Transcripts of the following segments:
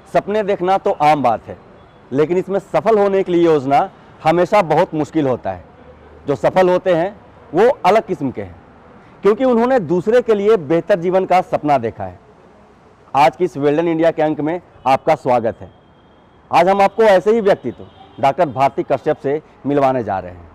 सपने देखना तो आम बात है, लेकिन इसमें सफल होने के लिए योजना हमेशा बहुत मुश्किल होता है। जो सफल होते हैं वो अलग किस्म के हैं, क्योंकि उन्होंने दूसरे के लिए बेहतर जीवन का सपना देखा है। आज की इस वेल्डन इंडिया के अंक में आपका स्वागत है। आज हम आपको ऐसे ही व्यक्तित्व डॉक्टर भारती कश्यप से मिलवाने जा रहे हैं।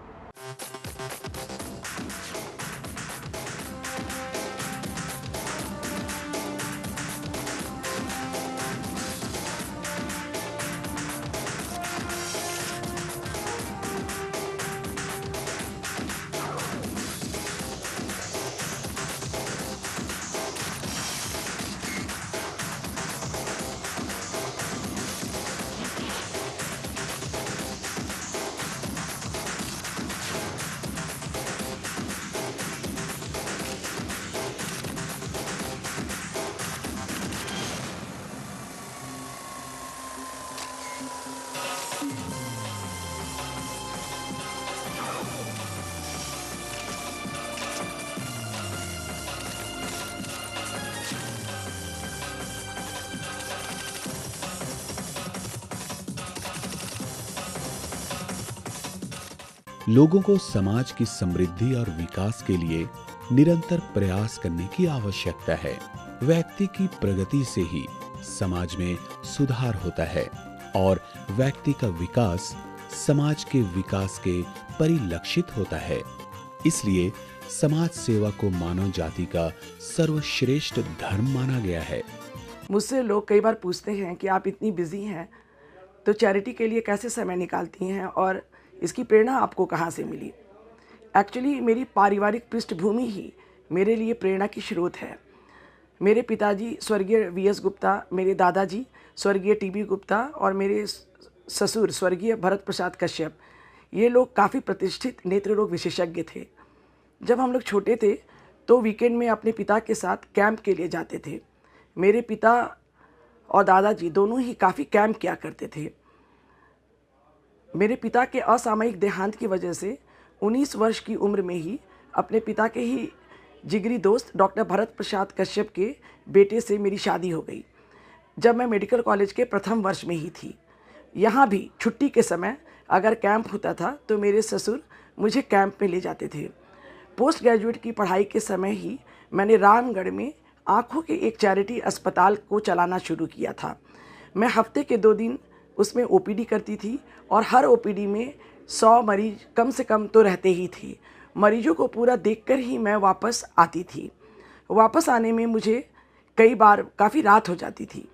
लोगों को समाज की समृद्धि और विकास के लिए निरंतर प्रयास करने की आवश्यकता है। व्यक्ति की प्रगति से ही समाज में सुधार होता है और व्यक्ति का विकास समाज के विकास के परिलक्षित होता है। इसलिए समाज सेवा को मानव जाति का सर्वश्रेष्ठ धर्म माना गया है। मुझसे लोग कई बार पूछते हैं कि आप इतनी बिजी हैं तो चैरिटी के लिए कैसे समय निकालती हैं और इसकी प्रेरणा आपको कहाँ से मिली। एक्चुअली मेरी पारिवारिक पृष्ठभूमि ही मेरे लिए प्रेरणा की स्रोत है। मेरे पिताजी स्वर्गीय वीएस गुप्ता, मेरे दादाजी स्वर्गीय टीबी गुप्ता और मेरे ससुर स्वर्गीय भरत प्रसाद कश्यप, ये लोग काफ़ी प्रतिष्ठित नेत्र रोग विशेषज्ञ थे। जब हम लोग छोटे थे तो वीकेंड में अपने पिता के साथ कैंप के लिए जाते थे। मेरे पिता और दादाजी दोनों ही काफ़ी कैंप किया करते थे। मेरे पिता के असामयिक देहांत की वजह से 19 वर्ष की उम्र में ही अपने पिता के ही जिगरी दोस्त डॉक्टर भरत प्रसाद कश्यप के बेटे से मेरी शादी हो गई, जब मैं मेडिकल कॉलेज के प्रथम वर्ष में ही थी। यहाँ भी छुट्टी के समय अगर कैंप होता था तो मेरे ससुर मुझे कैंप में ले जाते थे। पोस्ट ग्रेजुएट की पढ़ाई के समय ही मैंने रामगढ़ में आँखों के एक चैरिटी अस्पताल को चलाना शुरू किया था। मैं हफ्ते के 2 दिन उसमें ओपीडी करती थी और हर ओपीडी में 100 मरीज कम से कम तो रहते ही थे। मरीजों को पूरा देखकर ही मैं वापस आती थी। वापस आने में मुझे कई बार काफ़ी रात हो जाती थी।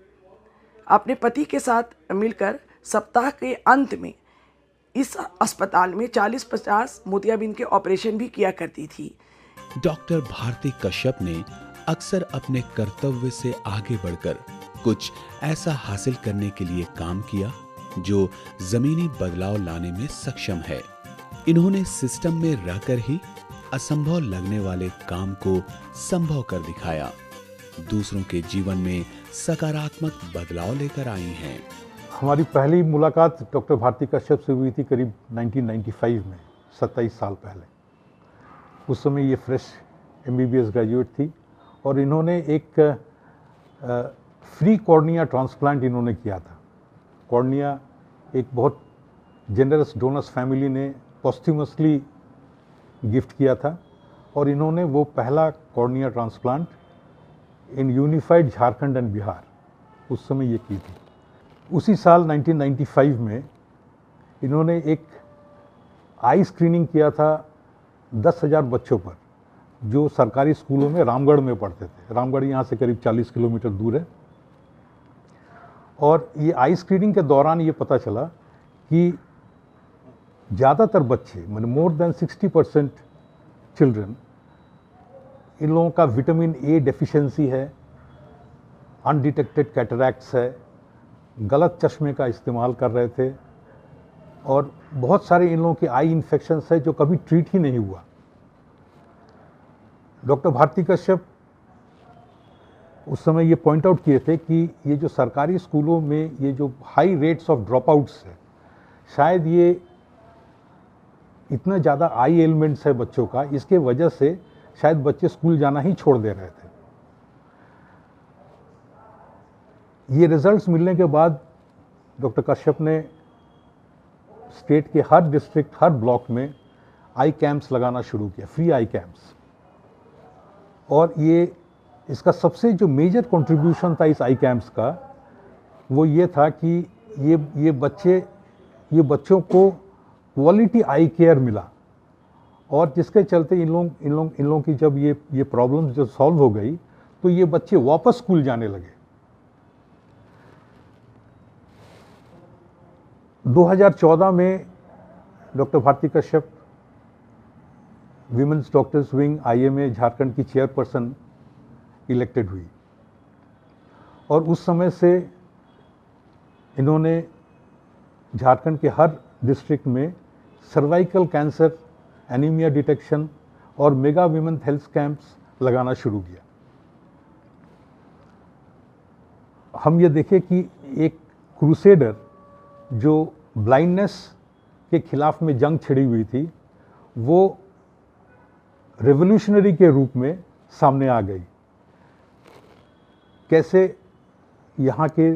अपने पति के साथ मिलकर सप्ताह के अंत में इस अस्पताल में 40-50 मोतियाबिंद के ऑपरेशन भी किया करती थी। डॉक्टर भारती कश्यप ने अक्सर अपने कर्तव्य से आगे बढ़कर कुछ ऐसा हासिल करने के लिए काम किया जो जमीनी बदलाव लाने में सक्षम है। इन्होंने सिस्टम में रहकर ही असंभव लगने वाले काम को संभव कर दिखाया। दूसरों के जीवन में सकारात्मक बदलाव लेकर आई हैं। हमारी पहली मुलाकात डॉक्टर भारती कश्यप से हुई थी करीब 1995 में, 27 साल पहले। उस समय ये फ्रेश MBBS ग्रेजुएट थी और इन्होंने एक फ्री कॉर्निया ट्रांसप्लांट इन्होंने किया था। कॉर्निया एक बहुत जेनरस डोनर्स फैमिली ने पोस्ट्यूमसली गिफ्ट किया था और इन्होंने वो पहला cornea transplant in unified Jharkhand and Bihar उस समय ये की थी। उसी साल 1995 में इन्होंने एक आई स्क्रीनिंग किया था 10,000 बच्चों पर जो सरकारी स्कूलों में रामगढ़ में पढ़ते थे। रामगढ़ यहाँ से करीब 40 किलोमीटर दूर है। और ये आई स्क्रीनिंग के दौरान ये पता चला कि ज़्यादातर बच्चे, मतलब मोर देन 60% चिल्ड्रन, इन लोगों का विटामिन ए डेफिशिएंसी है, अनडिटेक्टेड कैटरैक्ट्स है, गलत चश्मे का इस्तेमाल कर रहे थे और बहुत सारे इन लोगों के आई इन्फेक्शंस है जो कभी ट्रीट ही नहीं हुआ। डॉक्टर भारती कश्यप उस समय ये पॉइंट आउट किए थे कि ये जो सरकारी स्कूलों में ये जो high rates of drop outs है, शायद ये इतना ज़्यादा आई एलिमेंट्स है बच्चों का, इसके वजह से शायद बच्चे स्कूल जाना ही छोड़ दे रहे थे। ये रिजल्ट्स मिलने के बाद डॉक्टर कश्यप ने स्टेट के हर डिस्ट्रिक्ट, हर ब्लॉक में आई कैंप्स लगाना शुरू किया, फ्री आई कैंप्स। और ये इसका सबसे जो मेजर कंट्रीब्यूशन था इस आई कैंप्स का, वो ये था कि ये बच्चों को क्वालिटी आई केयर मिला, और जिसके चलते इन लोगों की जब ये प्रॉब्लम्स जो सॉल्व हो गई तो ये बच्चे वापस स्कूल जाने लगे। 2014 में doctor Bharati Kashyap women's doctors wing IMA Jharkhand की चेयरपर्सन इलेक्टेड हुई, और उस समय से इन्होंने झारखंड के हर डिस्ट्रिक्ट में सर्वाइकल कैंसर, एनीमिया डिटेक्शन और मेगा विमेन हेल्थ कैंप्स लगाना शुरू किया। हम ये देखें कि एक क्रूसेडर जो ब्लाइंडनेस के खिलाफ में जंग छिड़ी हुई थी, वो रेवोल्यूशनरी के रूप में सामने आ गई। कैसे यहाँ के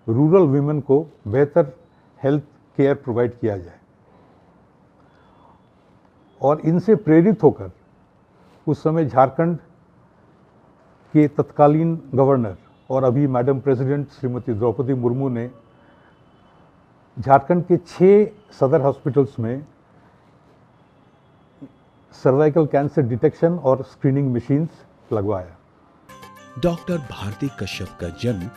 रूरल वीमेन को बेहतर हेल्थ केयर प्रोवाइड किया जाए, और इनसे प्रेरित होकर उस समय झारखंड के तत्कालीन गवर्नर और अभी मैडम प्रेसिडेंट श्रीमती द्रौपदी मुर्मू ने झारखंड के 6 सदर हॉस्पिटल्स में सर्वाइकल कैंसर डिटेक्शन और स्क्रीनिंग मशीन्स लगवाया। डॉक्टर भारती कश्यप का जन्म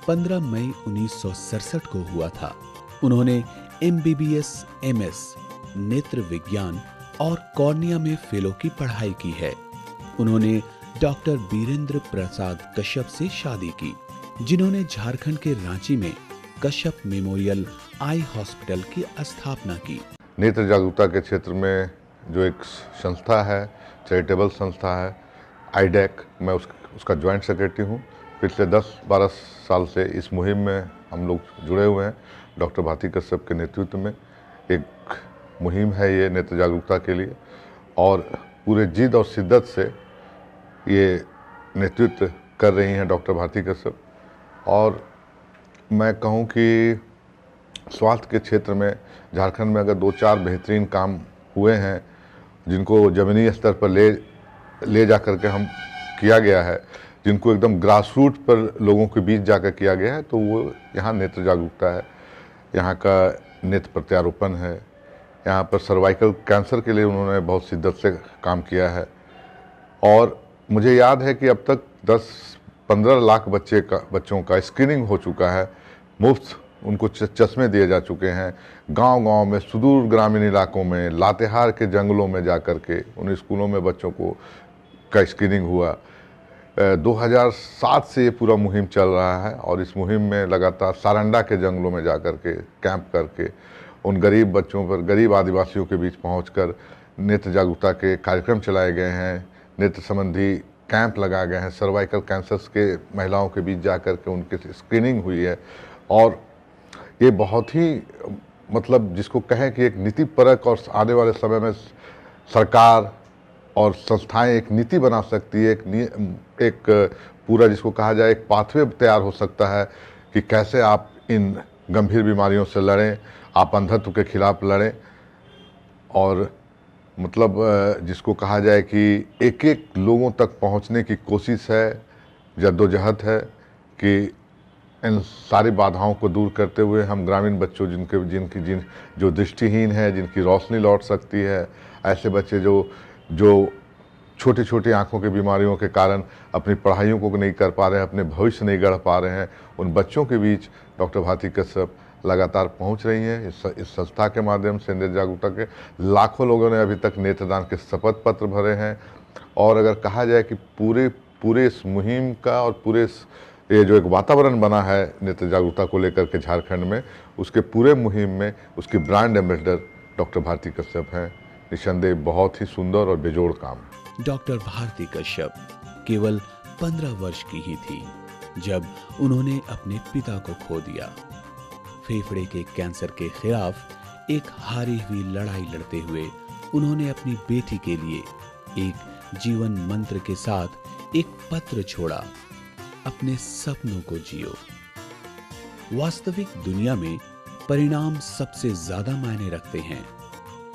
15 मई 1967 को हुआ था। उन्होंने MBBS MS नेत्र विज्ञान और कॉर्निया में फेलो की पढ़ाई की है। उन्होंने डॉक्टर बीरेंद्र प्रसाद कश्यप से शादी की, जिन्होंने झारखंड के रांची में कश्यप मेमोरियल आई हॉस्पिटल की स्थापना की। नेत्र जागरूकता के क्षेत्र में जो एक संस्था है, चैरिटेबल संस्था है आईडैक, मैं उसका ज्वाइंट सेक्रेटरी हूँ। पिछले 10-12 साल से इस मुहिम में हम लोग जुड़े हुए हैं। डॉक्टर भारती कश्यप के नेतृत्व में एक मुहिम है ये नेत्र जागरूकता के लिए, और पूरे जिद और शिद्दत से ये नेतृत्व कर रही हैं डॉक्टर भारती कश्यप। और मैं कहूँ कि स्वास्थ्य के क्षेत्र में झारखंड में अगर 2-4 बेहतरीन काम हुए हैं, जिनको ज़मीनी स्तर पर ले जा कर के हम किया गया है, जिनको एकदम ग्रास रूट पर लोगों के बीच जाकर किया गया है, तो वो यहाँ नेत्र जागरूकता है, यहाँ का नेत्र प्रत्यारोपण है, यहाँ पर सर्वाइकल कैंसर के लिए उन्होंने बहुत शिद्दत से काम किया है। और मुझे याद है कि अब तक 10-15 लाख बच्चों का स्क्रीनिंग हो चुका है, मुफ्त उनको चश्मे दिए जा चुके हैं। गांव-गांव में, सुदूर ग्रामीण इलाकों में, लातेहार के जंगलों में जा कर के उन स्कूलों में बच्चों का स्क्रीनिंग हुआ। 2007 से ये पूरा मुहिम चल रहा है, और इस मुहिम में लगातार सारंडा के जंगलों में जा कर के कैंप करके उन गरीब बच्चों पर, गरीब आदिवासियों के बीच पहुंचकर नेत्र जागरूकता के कार्यक्रम चलाए गए हैं, नेत्र संबंधी कैंप लगाए गए हैं, सर्वाइकल कैंसर्स के महिलाओं के बीच जा कर के उनकी स्क्रीनिंग हुई है। और ये बहुत ही मतलब जिसको कहें कि एक नीति परक, और आने वाले समय में सरकार और संस्थाएं एक नीति बना सकती है, एक पूरा जिसको कहा जाए एक पाथवे तैयार हो सकता है कि कैसे आप इन गंभीर बीमारियों से लड़ें, आप अंधत्व के खिलाफ लड़ें। और मतलब जिसको कहा जाए कि एक लोगों तक पहुंचने की कोशिश है, जद्दोजहद है कि इन सारी बाधाओं को दूर करते हुए हम ग्रामीण बच्चों जो दृष्टिहीन है, जिनकी रोशनी लौट सकती है, ऐसे बच्चे जो छोटी छोटी आँखों की बीमारियों के कारण अपनी पढ़ाइयों को नहीं कर पा रहे हैं, अपने भविष्य नहीं गढ़ पा रहे हैं, उन बच्चों के बीच डॉक्टर भारती कश्यप लगातार पहुंच रही हैं। इस संस्था के माध्यम से नेत्र जागरूकता के लाखों लोगों ने अभी तक नेत्रदान के शपथ पत्र भरे हैं। और अगर कहा जाए कि पूरे इस मुहिम का और पूरे ये जो एक वातावरण बना है नेत्र जागरूकता को लेकर के झारखंड में, उसके पूरे मुहिम में उसकी brand ambassador doctor Bharati Kashyap हैं। निसंदेह बहुत ही सुंदर और बेजोड़ काम है। डॉक्टर भारती कश्यप केवल 15 वर्ष की ही थी जब उन्होंने अपने पिता को खो दिया। फेफड़े के कैंसर के खिलाफ एक हारी हुई लड़ाई लड़ते हुए उन्होंने अपनी बेटी के लिए एक जीवन मंत्र के साथ एक पत्र छोड़ा, अपने सपनों को जियो। वास्तविक दुनिया में परिणाम सबसे ज्यादा मायने रखते हैं।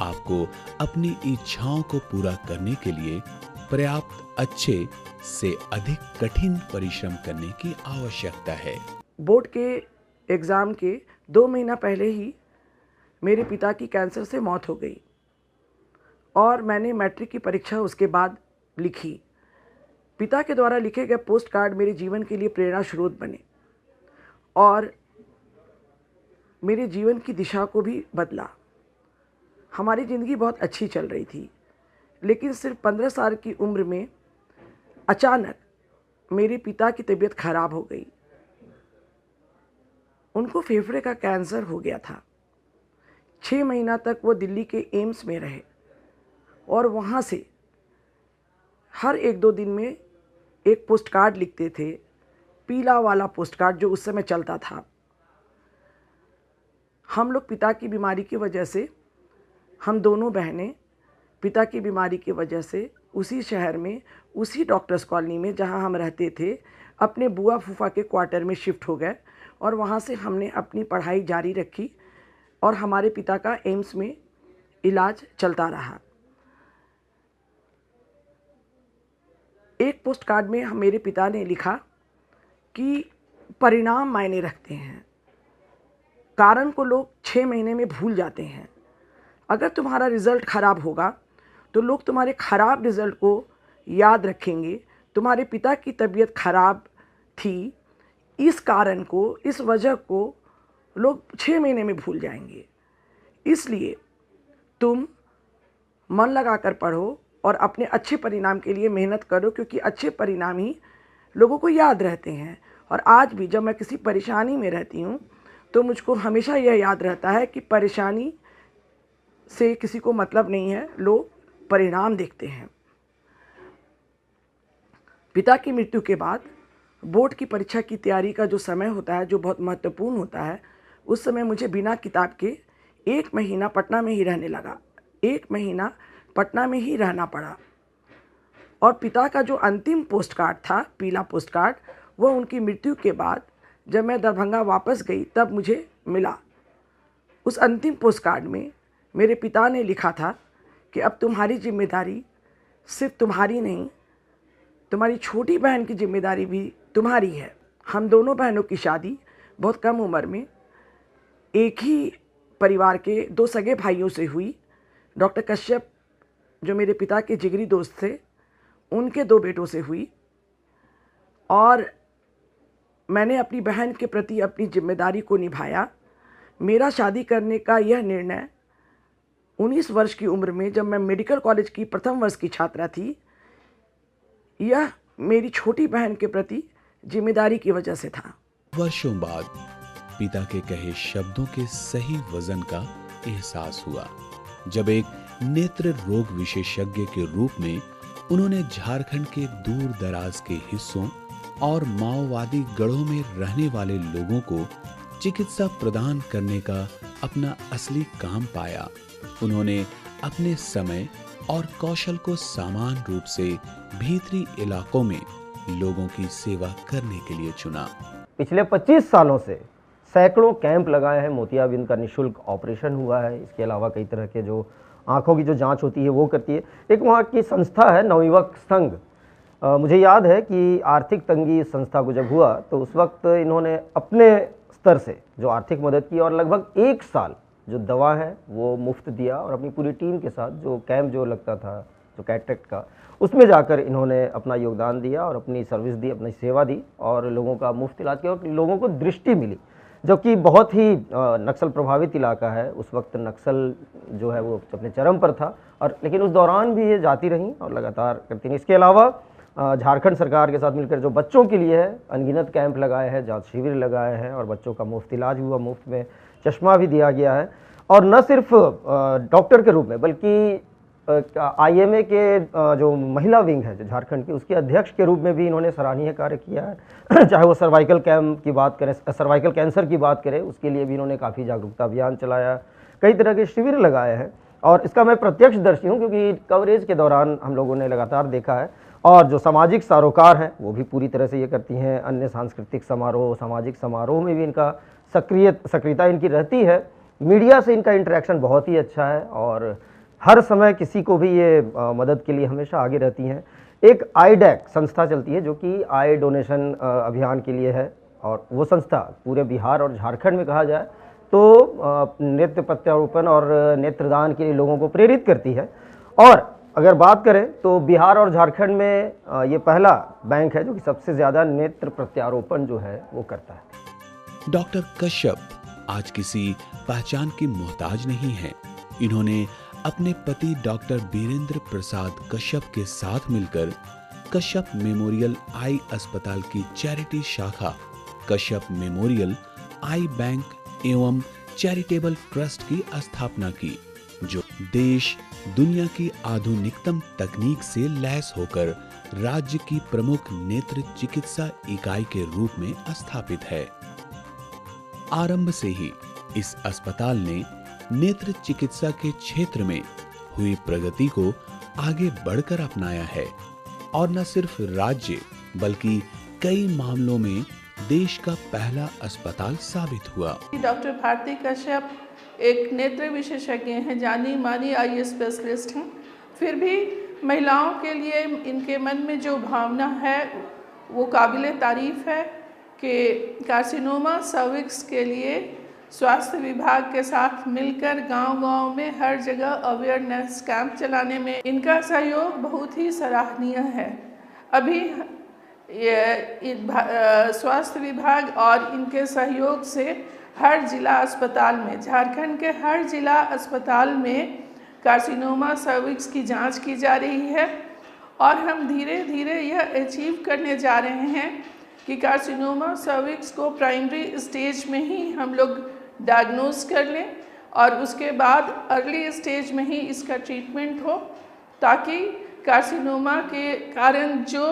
आपको अपनी इच्छाओं को पूरा करने के लिए पर्याप्त अच्छे से अधिक कठिन परिश्रम करने की आवश्यकता है। बोर्ड के एग्ज़ाम के 2 महीना पहले ही मेरे पिता की कैंसर से मौत हो गई और मैंने मैट्रिक की परीक्षा उसके बाद लिखी। पिता के द्वारा लिखे गए पोस्ट कार्ड मेरे जीवन के लिए प्रेरणा स्रोत बने और मेरे जीवन की दिशा को भी बदला। हमारी ज़िंदगी बहुत अच्छी चल रही थी, लेकिन सिर्फ 15 साल की उम्र में अचानक मेरे पिता की तबीयत खराब हो गई। उनको फेफड़े का कैंसर हो गया था। 6 महीना तक वो दिल्ली के एम्स में रहे और वहाँ से हर 1-2 दिन में एक पोस्ट कार्ड लिखते थे, पीला वाला पोस्ट कार्ड जो उस समय चलता था। हम लोग पिता की बीमारी की वजह से, हम दोनों बहनें पिता की बीमारी की वजह से उसी शहर में, उसी डॉक्टर्स कॉलोनी में जहां हम रहते थे, अपने बुआ फूफा के क्वार्टर में शिफ्ट हो गए और वहां से हमने अपनी पढ़ाई जारी रखी और हमारे पिता का एम्स में इलाज चलता रहा। एक पोस्ट कार्ड में मेरे पिता ने लिखा कि परिणाम मायने रखते हैं, कारण को लोग 6 महीने में भूल जाते हैं। अगर तुम्हारा रिज़ल्ट ख़राब होगा तो लोग तुम्हारे ख़राब रिज़ल्ट को याद रखेंगे। तुम्हारे पिता की तबीयत खराब थी, इस कारण को, इस वजह को लोग 6 महीने में भूल जाएंगे। इसलिए तुम मन लगाकर पढ़ो और अपने अच्छे परिणाम के लिए मेहनत करो, क्योंकि अच्छे परिणाम ही लोगों को याद रहते हैं। और आज भी जब मैं किसी परेशानी में रहती हूँ तो मुझको हमेशा यह याद रहता है कि परेशानी से किसी को मतलब नहीं है, लोग परिणाम देखते हैं। पिता की मृत्यु के बाद बोर्ड की परीक्षा की तैयारी का जो समय होता है, जो बहुत महत्वपूर्ण होता है, उस समय मुझे बिना किताब के 1 महीना पटना में ही रहने लगा। 1 महीना पटना में ही रहना पड़ा। और पिता का जो अंतिम पोस्ट कार्ड था, पीला पोस्ट कार्ड, वह उनकी मृत्यु के बाद जब मैं दरभंगा वापस गई तब मुझे मिला। उस अंतिम पोस्ट कार्ड में मेरे पिता ने लिखा था कि अब तुम्हारी जिम्मेदारी सिर्फ तुम्हारी नहीं, तुम्हारी छोटी बहन की जिम्मेदारी भी तुम्हारी है। हम दोनों बहनों की शादी बहुत कम उम्र में एक ही परिवार के 2 सगे भाइयों से हुई। डॉक्टर कश्यप जो मेरे पिता के जिगरी दोस्त थे, उनके 2 बेटों से हुई। और मैंने अपनी बहन के प्रति अपनी जिम्मेदारी को निभाया। मेरा शादी करने का यह निर्णय 19 वर्ष की उम्र में, जब मैं मेडिकल कॉलेज की प्रथम वर्ष की छात्रा थी, यह मेरी छोटी बहन के प्रति जिम्मेदारी की वजह से था। वर्षों बाद पिता के कहे शब्दों के सही वजन का एहसास हुआ जब एक नेत्र रोग विशेषज्ञ के रूप में उन्होंने झारखंड के दूर दराज के हिस्सों और माओवादी गढ़ों में रहने वाले लोगों को चिकित्सा प्रदान करने का अपना असली काम पाया। उन्होंने अपने समय और कौशल को समान रूप से भीतरी इलाकों में लोगों की सेवा करने के लिए चुना। पिछले 25 सालों से सैकड़ों कैंप लगाए हैं, मोतियाबिंद का निःशुल्क ऑपरेशन हुआ है। इसके अलावा कई तरह के जो आँखों की जो जांच होती है वो करती है। एक वहाँ की संस्था है नवयुवक संघ। मुझे याद है कि आर्थिक तंगी इस संस्था को जब हुआ तो उस वक्त इन्होंने अपने स्तर से जो आर्थिक मदद की और लगभग 1 साल जो दवा है वो मुफ्त दिया और अपनी पूरी टीम के साथ जो कैंप जो लगता था जो कैटरेक्ट का, उसमें जाकर इन्होंने अपना योगदान दिया और अपनी सर्विस दी, अपनी सेवा दी और लोगों का मुफ्त इलाज किया और लोगों को दृष्टि मिली, जो कि बहुत ही नक्सल प्रभावित इलाका है। उस वक्त नक्सल जो है वो अपने चरम पर था और लेकिन उस दौरान भी ये जाती रहीं और लगातार करती रहीं। इसके अलावा झारखंड सरकार के साथ मिलकर जो बच्चों के लिए है अनगिनत कैंप लगाए हैं, जांच शिविर लगाए हैं और बच्चों का मुफ्त इलाज हुआ, मुफ्त में चश्मा भी दिया गया है। और न सिर्फ डॉक्टर के रूप में बल्कि IMA के जो महिला विंग है जो झारखंड की, उसके अध्यक्ष के रूप में भी इन्होंने सराहनीय कार्य किया है। चाहे वो सर्वाइकल कैंप की बात करें, सर्वाइकल कैंसर की बात करें, उसके लिए भी इन्होंने काफ़ी जागरूकता अभियान चलाया, कई तरह के शिविर लगाए हैं और इसका मैं प्रत्यक्षदर्शी हूँ क्योंकि कवरेज के दौरान हम लोगों ने लगातार देखा है। और जो सामाजिक सरोकार हैं वो भी पूरी तरह से ये करती हैं। अन्य सांस्कृतिक समारोह, सामाजिक समारोह में भी इनका सक्रियता इनकी रहती है। मीडिया से इनका इंटरेक्शन बहुत ही अच्छा है और हर समय किसी को भी ये मदद के लिए हमेशा आगे रहती हैं। एक आईडैक संस्था चलती है जो कि आई डोनेशन अभियान के लिए है, और वो संस्था पूरे बिहार और झारखंड में कहा जाए तो नेत्र प्रत्यारोपण और नेत्रदान के लिए लोगों को प्रेरित करती है। और अगर बात करें तो बिहार और झारखंड में ये पहला बैंक है जो कि सबसे ज़्यादा नेत्र प्रत्यारोपण जो है वो करता है। डॉक्टर कश्यप आज किसी पहचान की मोहताज नहीं है। इन्होंने अपने पति डॉक्टर बीरेंद्र प्रसाद कश्यप के साथ मिलकर कश्यप मेमोरियल आई अस्पताल की चैरिटी शाखा कश्यप मेमोरियल आई बैंक एवं चैरिटेबल ट्रस्ट की स्थापना की, जो देश दुनिया की आधुनिकतम तकनीक से लैस होकर राज्य की प्रमुख नेत्र चिकित्सा इकाई के रूप में स्थापित है। आरंभ से ही इस अस्पताल ने नेत्र चिकित्सा के क्षेत्र में हुई प्रगति को आगे बढ़कर अपनाया है और न सिर्फ राज्य बल्कि कई मामलों में देश का पहला अस्पताल साबित हुआ। डॉक्टर भारती कश्यप एक नेत्र विशेषज्ञ हैं, जानी मानी आई स्पेशलिस्ट हैं। फिर भी महिलाओं के लिए इनके मन में जो भावना है वो काबिले तारीफ है कि कार्सिनोमा सर्विक्स के लिए स्वास्थ्य विभाग के साथ मिलकर गांव-गांव में हर जगह अवेयरनेस कैंप चलाने में इनका सहयोग बहुत ही सराहनीय है। अभी स्वास्थ्य विभाग और इनके सहयोग से हर जिला अस्पताल में, झारखंड के हर जिला अस्पताल में कार्सिनोमा सर्विक्स की जांच की जा रही है और हम धीरे धीरे यह अचीव करने जा रहे हैं कि कार्सिनोमा सर्विक्स को प्राइमरी स्टेज में ही हम लोग डायग्नोज कर लें और उसके बाद अर्ली स्टेज में ही इसका ट्रीटमेंट हो, ताकि कार्सिनोमा के कारण जो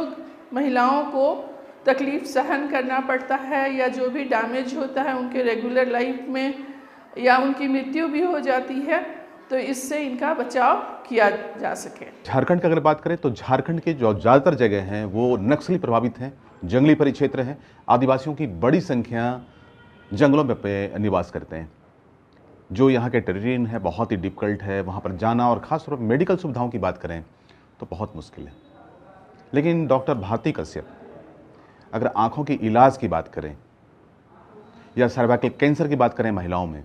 महिलाओं को तकलीफ़ सहन करना पड़ता है या जो भी डैमेज होता है उनके रेगुलर लाइफ में या उनकी मृत्यु भी हो जाती है, तो इससे इनका बचाव किया जा सके। झारखंड की अगर बात करें तो झारखंड के जो ज़्यादातर जगह हैं वो नक्सली प्रभावित हैं, जंगली परिक्षेत्र हैं, आदिवासियों की बड़ी संख्या जंगलों में पे निवास करते हैं। जो यहाँ के टेरेन है बहुत ही डिफ़िकल्ट है, वहाँ पर जाना और ख़ास तौर पर मेडिकल सुविधाओं की बात करें तो बहुत मुश्किल है। लेकिन डॉक्टर भारती कश्यप अगर आँखों की इलाज की बात करें या सर्वाइकल कैंसर की बात करें महिलाओं में,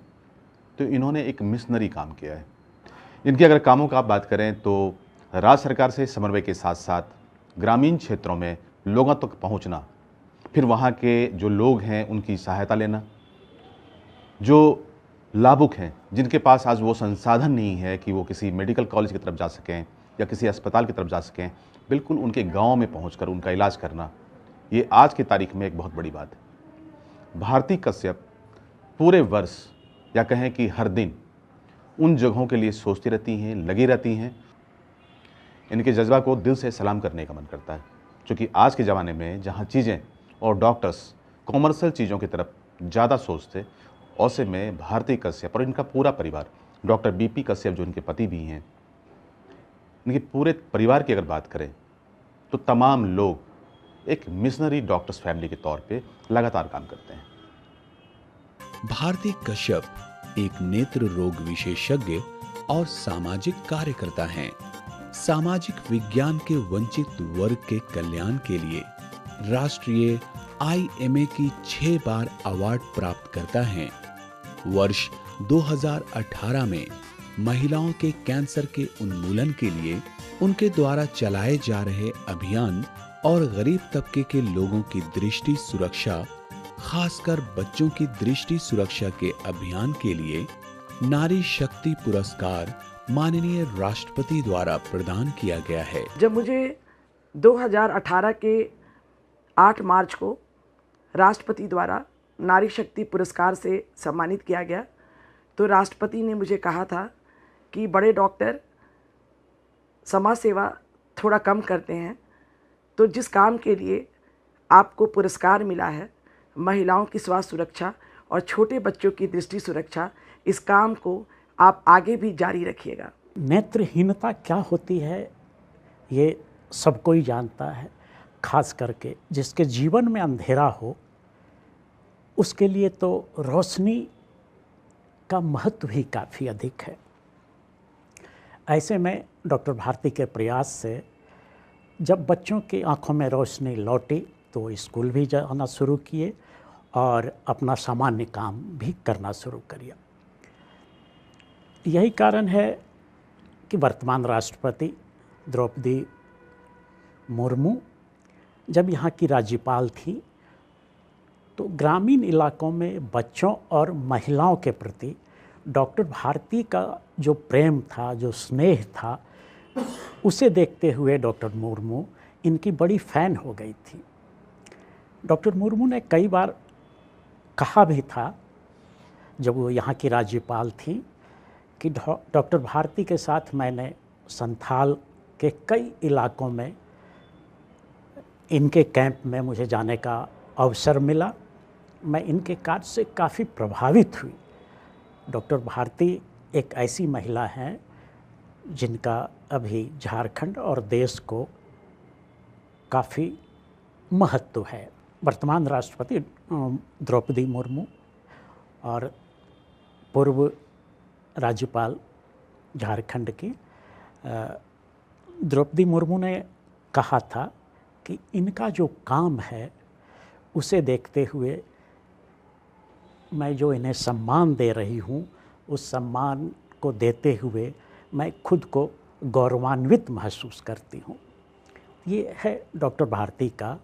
तो इन्होंने एक मिशनरी काम किया है। इनके अगर कामों का आप बात करें तो राज्य सरकार से समन्वय के साथ साथ ग्रामीण क्षेत्रों में लोगों तक पहुंचना, फिर वहाँ के जो लोग हैं उनकी सहायता लेना, जो लाभुक हैं जिनके पास आज वो संसाधन नहीं है कि वो किसी मेडिकल कॉलेज की तरफ जा सकें या किसी अस्पताल की तरफ जा सकें, बिल्कुल उनके गांव में पहुंचकर उनका इलाज करना, ये आज की तारीख में एक बहुत बड़ी बात है। भारती कश्यप पूरे वर्ष या कहें कि हर दिन उन जगहों के लिए सोचती रहती हैं, लगी रहती हैं। इनके जज्बा को दिल से सलाम करने का मन करता है, क्योंकि आज के ज़माने में जहाँ चीज़ें और डॉक्टर्स कॉमर्शियल चीज़ों की तरफ ज़्यादा सोचते, औसे में भारती कश्यप और इनका पूरा परिवार, डॉक्टर बीपी कश्यप जो इनके पति भी हैं, इनके पूरे परिवार की अगर बात करें तो तमाम लोग एक मिशनरी डॉक्टर्स फैमिली के तौर पे लगातार काम करते हैं। भारती कश्यप एक नेत्र रोग विशेषज्ञ और सामाजिक कार्यकर्ता हैं। सामाजिक विज्ञान के वंचित वर्ग के कल्याण के लिए राष्ट्रीय IMA की 6 बार अवार्ड प्राप्त करता है। वर्ष 2018 में महिलाओं के कैंसर के उन्मूलन के लिए उनके द्वारा चलाए जा रहे अभियान और गरीब तबके के लोगों की दृष्टि सुरक्षा, खासकर बच्चों की दृष्टि सुरक्षा के अभियान के लिए नारी शक्ति पुरस्कार माननीय राष्ट्रपति द्वारा प्रदान किया गया है। जब मुझे 2018 के 8 मार्च को राष्ट्रपति द्वारा नारी शक्ति पुरस्कार से सम्मानित किया गया, तो राष्ट्रपति ने मुझे कहा था कि बड़े डॉक्टर समाज सेवा थोड़ा कम करते हैं, तो जिस काम के लिए आपको पुरस्कार मिला है, महिलाओं की स्वास्थ्य सुरक्षा और छोटे बच्चों की दृष्टि सुरक्षा, इस काम को आप आगे भी जारी रखिएगा। नेत्रहीनता क्या होती है ये सब कोई जानता है, खास करके जिसके जीवन में अंधेरा हो उसके लिए तो रोशनी का महत्व ही काफ़ी अधिक है। ऐसे में डॉक्टर भारती के प्रयास से जब बच्चों की आंखों में रोशनी लौटी तो वो स्कूल भी जाना शुरू किए और अपना सामान्य काम भी करना शुरू किया। यही कारण है कि वर्तमान राष्ट्रपति द्रौपदी मुर्मू जब यहाँ की राज्यपाल थी तो ग्रामीण इलाकों में बच्चों और महिलाओं के प्रति डॉक्टर भारती का जो प्रेम था, जो स्नेह था, उसे देखते हुए डॉक्टर मुर्मू इनकी बड़ी फ़ैन हो गई थी। डॉक्टर मुर्मू ने कई बार कहा भी था जब वो यहाँ की राज्यपाल थी कि डॉक्टर भारती के साथ मैंने संथाल के कई इलाकों में इनके कैंप में मुझे जाने का अवसर मिला। मैं इनके कार्य से काफ़ी प्रभावित हुई। डॉक्टर भारती एक ऐसी महिला हैं जिनका अभी झारखंड और देश को काफ़ी महत्व है। वर्तमान राष्ट्रपति द्रौपदी मुर्मू और पूर्व राज्यपाल झारखंड की द्रौपदी मुर्मू ने कहा था कि इनका जो काम है उसे देखते हुए मैं जो इन्हें सम्मान दे रही हूँ, उस सम्मान को देते हुए मैं खुद को गौरवान्वित महसूस करती हूँ। ये है डॉक्टर भारती का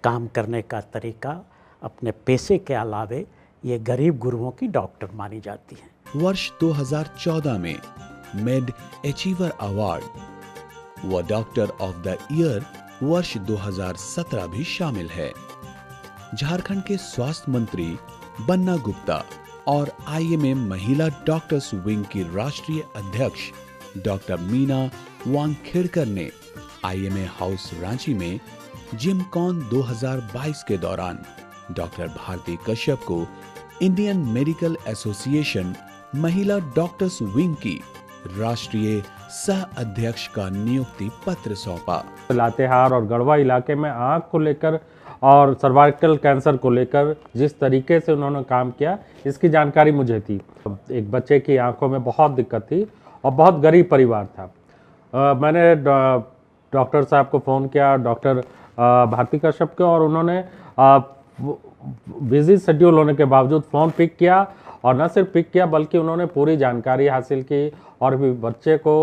काम करने का तरीका। अपने पेशे के अलावे ये गरीब गुरुओं की डॉक्टर मानी जाती हैं। वर्ष 2014 में मेड अचीवर अवार्ड व डॉक्टर ऑफ द ईयर वर्ष 2017 भी शामिल है। झारखंड के स्वास्थ्य मंत्री बन्ना गुप्ता और आईएमए महिला डॉक्टर्स विंग की राष्ट्रीय अध्यक्ष डॉक्टर मीना वांगखेड़कर ने आईएमए हाउस रांची में जिमकॉन 2022 के दौरान डॉक्टर भारती कश्यप को इंडियन मेडिकल एसोसिएशन महिला डॉक्टर्स विंग की राष्ट्रीय सह अध्यक्ष का नियुक्ति पत्र सौंपा। लातेहार और गढ़वा इलाके में आंख को लेकर और सर्वाइकल कैंसर को लेकर जिस तरीके से उन्होंने काम किया, इसकी जानकारी मुझे थी। एक बच्चे की आंखों में बहुत दिक्कत थी और बहुत गरीब परिवार था। मैंने डॉक्टर साहब को फ़ोन किया, डॉक्टर भारती कश्यप के, और उन्होंने बिजी शेड्यूल होने के बावजूद फ़ोन पिक किया, और न सिर्फ पिक किया बल्कि उन्होंने पूरी जानकारी हासिल की और भी बच्चे को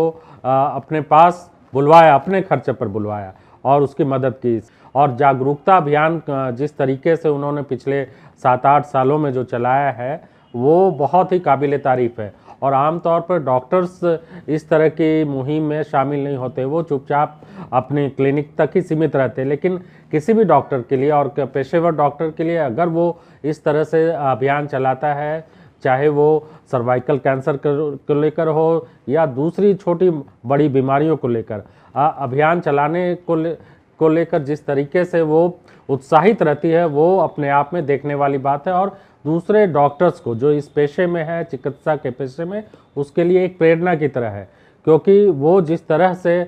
अपने पास बुलवाया, अपने खर्चे पर बुलवाया और उसकी मदद की। और जागरूकता अभियान जिस तरीके से उन्होंने पिछले 7-8 सालों में जो चलाया है वो बहुत ही काबिल तारीफ़ है। और आमतौर पर डॉक्टर्स इस तरह की मुहिम में शामिल नहीं होते, वो चुपचाप अपनी क्लिनिक तक ही सीमित रहते। लेकिन किसी भी डॉक्टर के लिए और पेशेवर डॉक्टर के लिए अगर वो इस तरह से अभियान चलाता है, चाहे वो सर्वाइकल कैंसर को लेकर हो या दूसरी छोटी बड़ी बीमारियों को लेकर अभियान चलाने को लेकर जिस तरीके से वो उत्साहित रहती है, वो अपने आप में देखने वाली बात है। और दूसरे डॉक्टर्स को जो इस पेशे में है, चिकित्सा के पेशे में, उसके लिए एक प्रेरणा की तरह है, क्योंकि वो जिस तरह से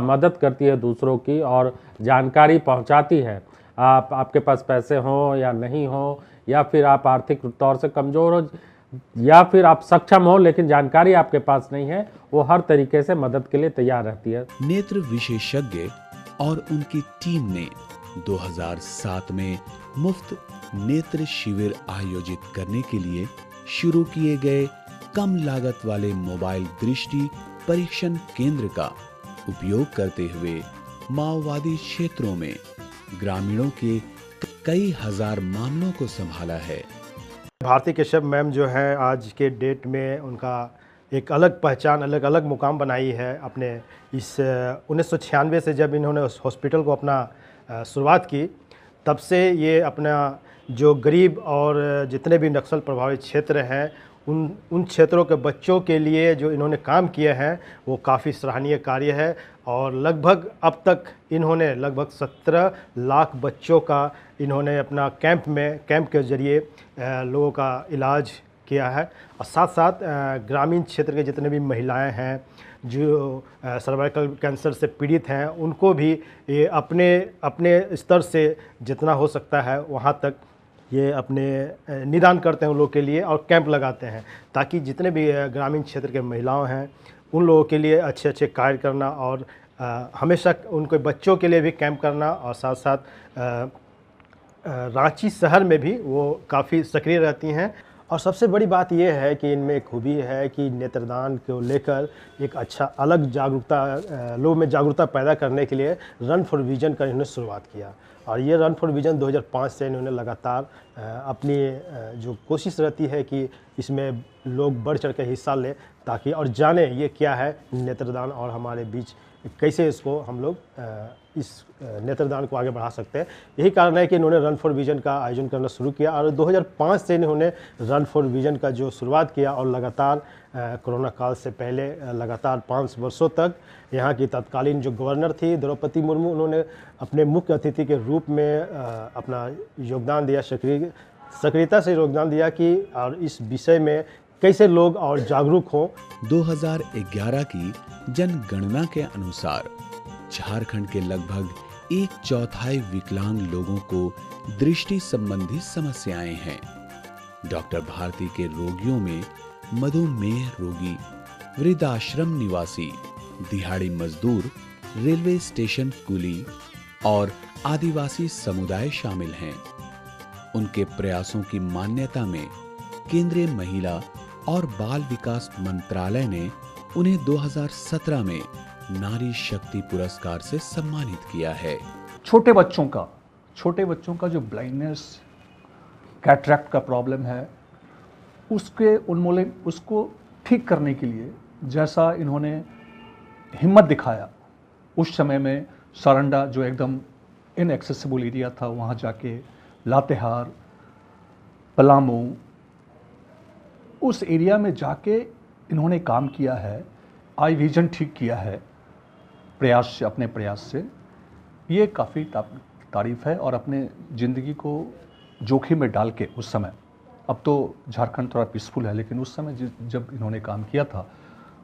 मदद करती है दूसरों की और जानकारी पहुंचाती है। आपके पास पैसे हों या नहीं हो, या फिर आप आर्थिक तौर से कमज़ोर हो, या फिर आप सक्षम हो लेकिन जानकारी आपके पास नहीं है, वो हर तरीके से मदद के लिए तैयार रहती है। नेत्र विशेषज्ञ और उनकी टीम ने 2007 में मुफ्त नेत्र शिविर आयोजित करने के लिए शुरू किए गए कम लागत वाले मोबाइल दृष्टि परीक्षण केंद्र का उपयोग करते हुए माओवादी क्षेत्रों में ग्रामीणों के कई हजार मामलों को संभाला है। भारती कश्यप मैम जो है आज के डेट में उनका एक अलग पहचान, अलग अलग मुकाम बनाई है। अपने इस 1996 से जब इन्होंने उस हॉस्पिटल को अपना शुरुआत की, तब से ये अपना जो गरीब और जितने भी नक्सल प्रभावित क्षेत्र हैं उन क्षेत्रों के बच्चों के लिए जो इन्होंने काम किए हैं वो काफ़ी सराहनीय कार्य है। और लगभग अब तक इन्होंने लगभग 17 लाख बच्चों का इन्होंने अपना कैंप के ज़रिए लोगों का इलाज किया है। और साथ साथ ग्रामीण क्षेत्र के जितने भी महिलाएं हैं जो सर्वाइकल कैंसर से पीड़ित हैं, उनको भी ये अपने स्तर से जितना हो सकता है वहाँ तक ये अपने निदान करते हैं उन लोग के लिए और कैंप लगाते हैं, ताकि जितने भी ग्रामीण क्षेत्र के महिलाओं हैं उन लोगों के लिए अच्छे अच्छे कार्य करना और हमेशा उनके बच्चों के लिए भी कैंप करना, और साथ साथ रांची शहर में भी वो काफ़ी सक्रिय रहती हैं। और सबसे बड़ी बात यह है कि इनमें एक खूबी है कि नेत्रदान को लेकर एक अच्छा अलग जागरूकता, लोगों में जागरूकता पैदा करने के लिए रन फॉर विजन का इन्होंने शुरुआत किया। और ये रन फॉर विजन 2005 से इन्होंने लगातार अपनी जो कोशिश रहती है कि इसमें लोग बढ़ चढ़ कर हिस्सा लें, ताकि और जाने ये क्या है नेत्रदान और हमारे बीच कैसे इसको हम लोग इस नेत्रदान को आगे बढ़ा सकते हैं। यही कारण है कि इन्होंने रन फॉर विजन का आयोजन करना शुरू किया और 2005 से इन्होंने रन फॉर विजन का जो शुरुआत किया और लगातार कोरोना काल से पहले लगातार 5 वर्षों तक यहाँ की तत्कालीन जो गवर्नर थी द्रौपदी मुर्मू, उन्होंने अपने मुख्य अतिथि के रूप में अपना योगदान दिया, सक्रियता से योगदान दिया कि और इस विषय में कैसे लोग और जागरूक हों। 2011 की जनगणना के अनुसार झारखंड के लगभग 1/4 विकलांग लोगों को दृष्टि संबंधी समस्याएं हैं। डॉक्टर भारती के रोगियों में मधुमेह रोगी, वृद्धाश्रम निवासी, दिहाड़ी मजदूर, रेलवे स्टेशन कुली और आदिवासी समुदाय शामिल हैं। उनके प्रयासों की मान्यता में केंद्रीय महिला और बाल विकास मंत्रालय ने उन्हें 2017 में नारी शक्ति पुरस्कार से सम्मानित किया है। छोटे बच्चों का जो ब्लाइंडनेस, कैटरैक्ट का प्रॉब्लम है, उसके उन्मूलन, उसको ठीक करने के लिए जैसा इन्होंने हिम्मत दिखाया, उस समय में सारंडा जो एकदम इनएक्सेसिबल एरिया था, वहाँ जाके लातेहार, पलामू, उस एरिया में जाके इन्होंने काम किया है, आई विजन ठीक किया है प्रयास से, अपने प्रयास से। ये काफ़ी तारीफ़ है। और अपने ज़िंदगी को जोखिम में डाल के उस समय, अब तो झारखंड थोड़ा पीसफुल है, लेकिन उस समय जब इन्होंने काम किया था,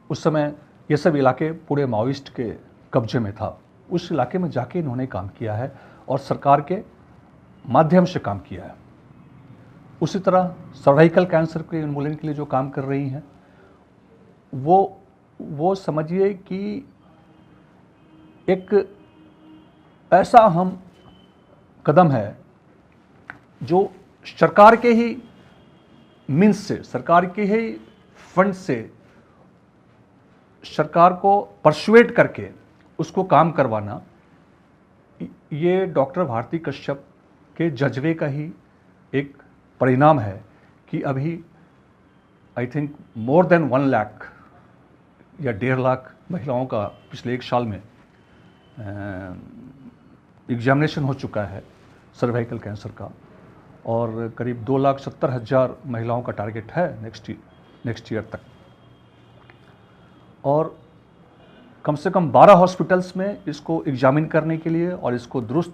उस समय ये सब इलाके पूरे माओइस्ट के कब्जे में था। उस इलाके में जाके इन्होंने काम किया है और सरकार के माध्यम से काम किया है। उसी तरह सर्वाइकल कैंसर के उन्मूलन के लिए जो काम कर रही हैं, वो समझिए कि एक ऐसा अहम कदम है जो सरकार के ही मीन्स से, सरकार के ही फंड से सरकार को परसुएट करके उसको काम करवाना, ये डॉक्टर भारती कश्यप के जज्बे का ही एक परिणाम है कि अभी I think more than 1 lakh या 1.5 लाख महिलाओं का पिछले 1 साल में एग्जामिनेशन हो चुका है सर्वाइकल कैंसर का, और करीब 2,70,000 महिलाओं का टारगेट है नेक्स्ट ईयर तक। और कम से कम 12 हॉस्पिटल्स में इसको एग्जामिन करने के लिए और इसको दुरुस्त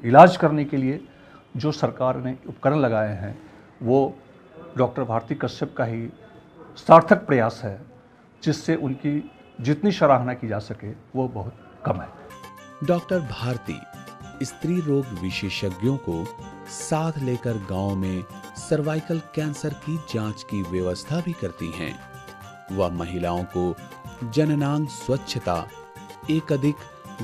इलाज करने के लिए जो सरकार ने उपकरण लगाए हैं, वो डॉक्टर भारती कश्यप का ही सार्थक प्रयास है, जिससे उनकी जितनी सराहना की जा सके वो बहुत कम है। डॉक्टर भारती स्त्री रोग विशेषज्ञों को साथ लेकर गांव में सर्वाइकल कैंसर की जांच की व्यवस्था भी करती हैं। वह महिलाओं को जननांग स्वच्छता, एकाधिक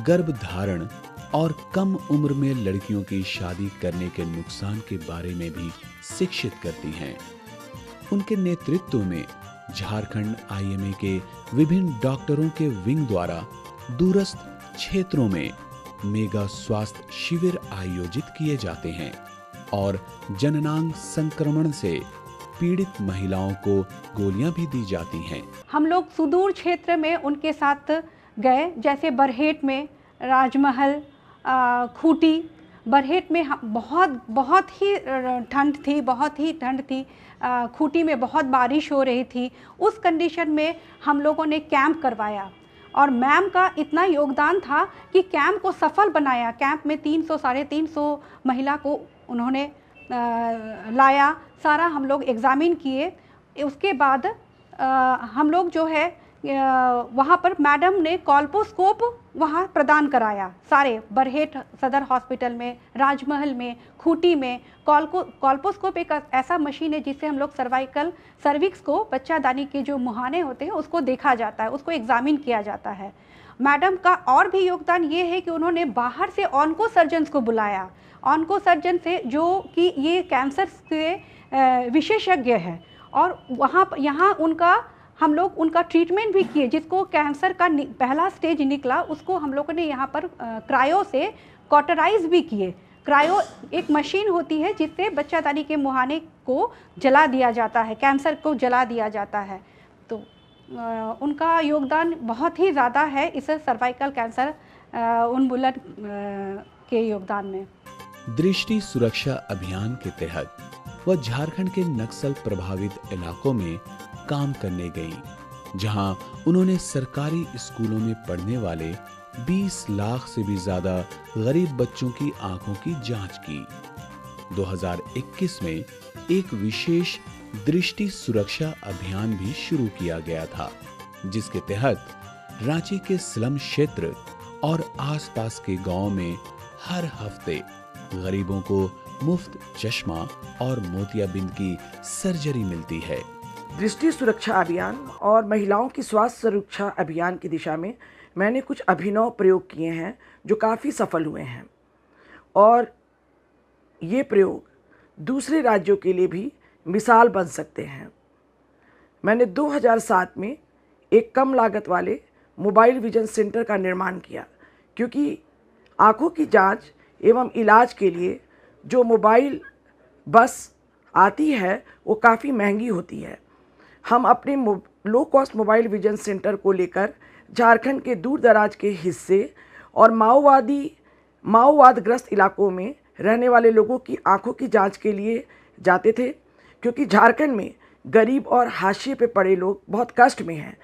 गर्भधारण और कम उम्र में लड़कियों की शादी करने के नुकसान के बारे में भी शिक्षित करती हैं। उनके नेतृत्व में झारखंड आईएमए के विभिन्न डॉक्टरों के विंग द्वारा दूरस्थ क्षेत्रों में मेगा स्वास्थ्य शिविर आयोजित किए जाते हैं और जननांग संक्रमण से पीड़ित महिलाओं को गोलियां भी दी जाती हैं। हम लोग सुदूर क्षेत्र में उनके साथ गए, जैसे बरहेट में राजमहल, खूंटी। बरहेट में बहुत ही ठंड थी, खूंटी में बहुत बारिश हो रही थी। उस कंडीशन में हम लोगों ने कैंप करवाया और मैम का इतना योगदान था कि कैंप को सफल बनाया। कैंप में 300-350 महिला को उन्होंने लाया, सारा हम लोग एग्ज़ामिन किए। उसके बाद हम लोग जो है वहाँ पर मैडम ने कॉल्पोस्कोप वहाँ प्रदान कराया। सारे बरहेट सदर हॉस्पिटल में, राजमहल में, खूंटी में कॉल्पोस्कोप एक ऐसा मशीन है जिससे हम लोग सर्विक्स को, बच्चादानी के जो मुहाने होते हैं उसको देखा जाता है, उसको एग्जामिन किया जाता है। मैडम का और भी योगदान ये है कि उन्होंने बाहर से ऑन्को सर्जन्स को बुलाया, ऑन्को सर्जन से जो कि ये कैंसर के विशेषज्ञ है, और यहाँ हम लोग उनका ट्रीटमेंट भी किए। जिसको कैंसर का पहला स्टेज निकला उसको हम लोगों ने यहाँ पर क्रायो से कॉटराइज भी किए। क्रायो एक मशीन होती है जिससे बच्चादानी के मुहाने को जला दिया जाता है, कैंसर को जला दिया जाता है। तो उनका योगदान बहुत ही ज़्यादा है इस सर्वाइकल कैंसर उन्मूलन के योगदान में। दृष्टि सुरक्षा अभियान के तहत वह झारखंड के नक्सल प्रभावित इलाकों में काम करने गईं, जहां उन्होंने सरकारी स्कूलों में पढ़ने वाले 20 लाख से भी ज्यादा गरीब बच्चों की आंखों की जांच की। 2021 में एक विशेष दृष्टि सुरक्षा अभियान भी शुरू किया गया था, जिसके तहत रांची के स्लम क्षेत्र और आसपास के गांव में हर हफ्ते गरीबों को मुफ्त चश्मा और मोतियाबिंद की सर्जरी मिलती है। दृष्टि सुरक्षा अभियान और महिलाओं की स्वास्थ्य सुरक्षा अभियान की दिशा में मैंने कुछ अभिनव प्रयोग किए हैं जो काफ़ी सफल हुए हैं, और ये प्रयोग दूसरे राज्यों के लिए भी मिसाल बन सकते हैं। मैंने 2007 में एक कम लागत वाले मोबाइल विजन सेंटर का निर्माण किया, क्योंकि आँखों की जांच एवं इलाज के लिए जो मोबाइल बस आती है वो काफ़ी महंगी होती है। हम अपने low cost mobile vision centre को लेकर झारखंड के दूर दराज के हिस्से और माओवादग्रस्त इलाकों में रहने वाले लोगों की आंखों की जांच के लिए जाते थे, क्योंकि झारखंड में गरीब और हाशिए पे पड़े लोग बहुत कष्ट में हैं,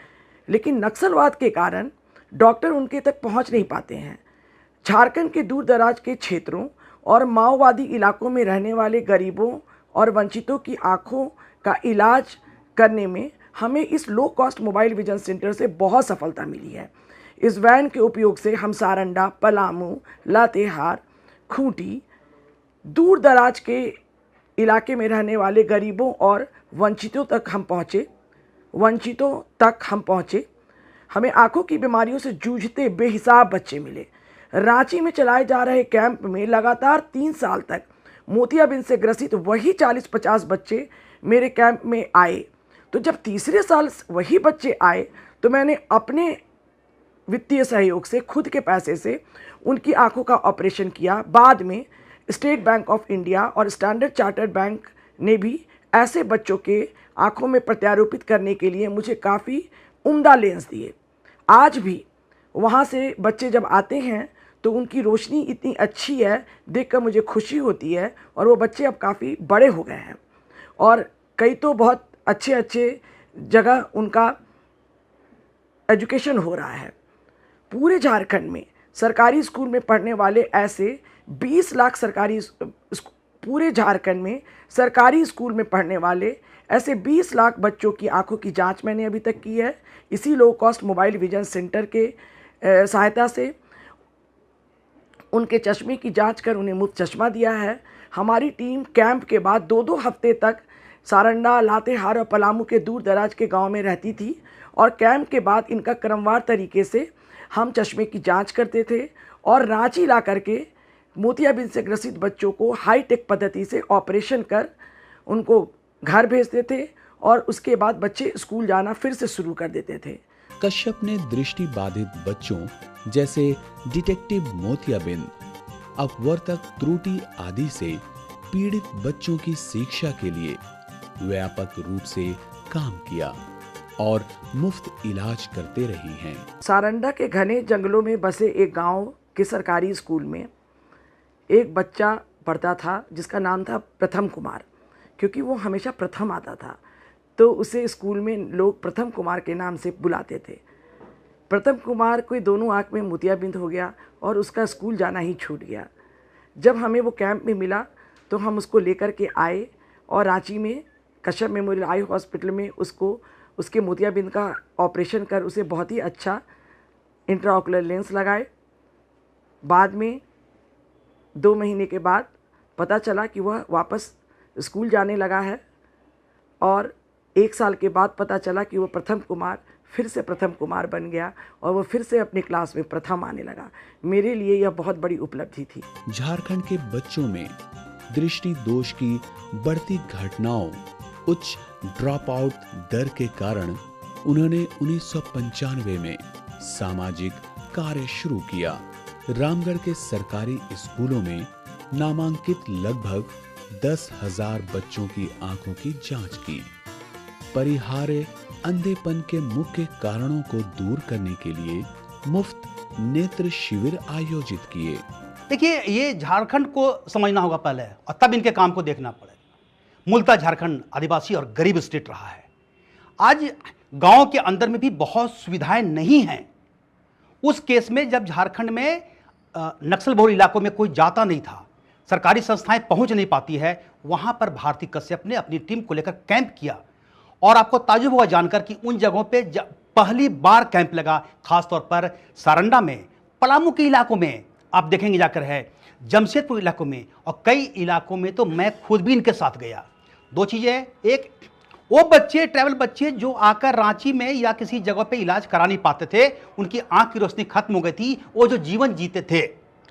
लेकिन नक्सलवाद के कारण डॉक्टर उनके तक पहुंच नहीं पाते हैं। झारखंड के दूर दराज के क्षेत्रों और माओवादी इलाकों में रहने वाले गरीबों और वंचितों की आंखों का इलाज करने में हमें इस low cost mobile vision centre से बहुत सफलता मिली है। इस वैन के उपयोग से हम सारंडा, पलामू, लातेहार, खूंटी, दूर दराज के इलाके में रहने वाले गरीबों और वंचितों तक हम पहुँचे। हमें आंखों की बीमारियों से जूझते बेहिसाब बच्चे मिले। रांची में चलाए जा रहे कैंप में लगातार 3 साल तक मोतियाबिंद से ग्रसित वही 40-50 बच्चे मेरे कैंप में आए। तो जब तीसरे साल वही बच्चे आए तो मैंने अपने वित्तीय सहयोग से, खुद के पैसे से उनकी आंखों का ऑपरेशन किया। बाद में स्टेट बैंक ऑफ इंडिया और स्टैंडर्ड चार्टर्ड बैंक ने भी ऐसे बच्चों के आंखों में प्रत्यारोपित करने के लिए मुझे काफ़ी उम्दा लेंस दिए। आज भी वहाँ से बच्चे जब आते हैं तो उनकी रोशनी इतनी अच्छी है, देखकर मुझे खुशी होती है, और वो बच्चे अब काफ़ी बड़े हो गए हैं और कई तो बहुत अच्छे जगह उनका एजुकेशन हो रहा है। पूरे झारखंड में सरकारी स्कूल में पढ़ने वाले ऐसे 20 लाख पूरे झारखंड में सरकारी स्कूल में पढ़ने वाले ऐसे 20 लाख बच्चों की आंखों की जांच मैंने अभी तक की है, इसी low cost mobile vision centre के सहायता से। उनके चश्मे की जांच कर उन्हें मुफ्त चश्मा दिया है। हमारी टीम कैंप के बाद 2-2 हफ्ते तक सारंडा, लातेहार और पलामू के दूर दराज के गांव में रहती थी, और कैंप के बाद इनका क्रमवार तरीके से हम चश्मे की जांच करते थे और रांची ला करके मोतियाबिंद से ग्रसित बच्चों को हाईटेक पद्धति से ऑपरेशन कर उनको घर भेजते थे, और उसके बाद बच्चे स्कूल जाना फिर से शुरू कर देते थे। कश्यप ने दृष्टि बाधित बच्चों जैसे डिटेक्टिव मोतियाबिंद, अपवर्तक त्रुटि आदि से पीड़ित बच्चों की शिक्षा के लिए व्यापक रूप से काम किया और मुफ्त इलाज करते रही हैं। सारंडा के घने जंगलों में बसे एक गांव के सरकारी स्कूल में एक बच्चा पढ़ता था जिसका नाम था प्रथम कुमार, क्योंकि वो हमेशा प्रथम आता था तो उसे स्कूल में लोग प्रथम कुमार के नाम से बुलाते थे। प्रथम कुमार को दोनों आँख में मोतियाबिंद हो गया और उसका स्कूल जाना ही छूट गया। जब हमें वो कैंप में मिला तो हम उसको लेकर के आए और रांची में कश्यप मेमोरियल आई हॉस्पिटल में उसको उसके मोतियाबिंद का ऑपरेशन कर उसे बहुत ही अच्छा इंट्राओकुलर लेंस लगाए। बाद में 2 महीने के बाद पता चला कि वह वापस स्कूल जाने लगा है, और 1 साल के बाद पता चला कि वह प्रथम कुमार फिर से प्रथम कुमार बन गया और वह फिर से अपनी क्लास में प्रथम आने लगा। मेरे लिए यह बहुत बड़ी उपलब्धि थी। झारखंड के बच्चों में दृष्टि दोष की बढ़ती घटनाओं, उच्च ड्रॉप आउट दर के कारण उन्होंने 1995 में सामाजिक कार्य शुरू किया। रामगढ़ के सरकारी स्कूलों में नामांकित लगभग 10,000 बच्चों की आंखों की जांच की। परिहार्य अंधेपन के मुख्य कारणों को दूर करने के लिए मुफ्त नेत्र शिविर आयोजित किए। देखिए, ये झारखंड को समझना होगा पहले और तब इनके काम को देखना पड़ेगा। मूलतः झारखंड आदिवासी और गरीब स्टेट रहा है। आज गांव के अंदर में भी बहुत सुविधाएं नहीं हैं। उस केस में जब झारखंड में नक्सल बहुल इलाकों में कोई जाता नहीं था, सरकारी संस्थाएं पहुंच नहीं पाती है, वहां पर भारती कश्यप ने अपनी टीम को लेकर कैंप किया। और आपको ताज्जुब होगा जानकर कि उन जगहों पे पहली बार कैंप लगा, खासतौर पर सारंडा में, पलामू के इलाकों में आप देखेंगे जाकर है, जमशेदपुर इलाकों में, और कई इलाकों में तो मैं खुद भी इनके साथ गया। 2 चीज़ें, एक वो बच्चे, ट्रैवल बच्चे जो आकर रांची में या किसी जगह पे इलाज करा नहीं पाते थे, उनकी आंख की रोशनी खत्म हो गई थी, वो जो जीवन जीते थे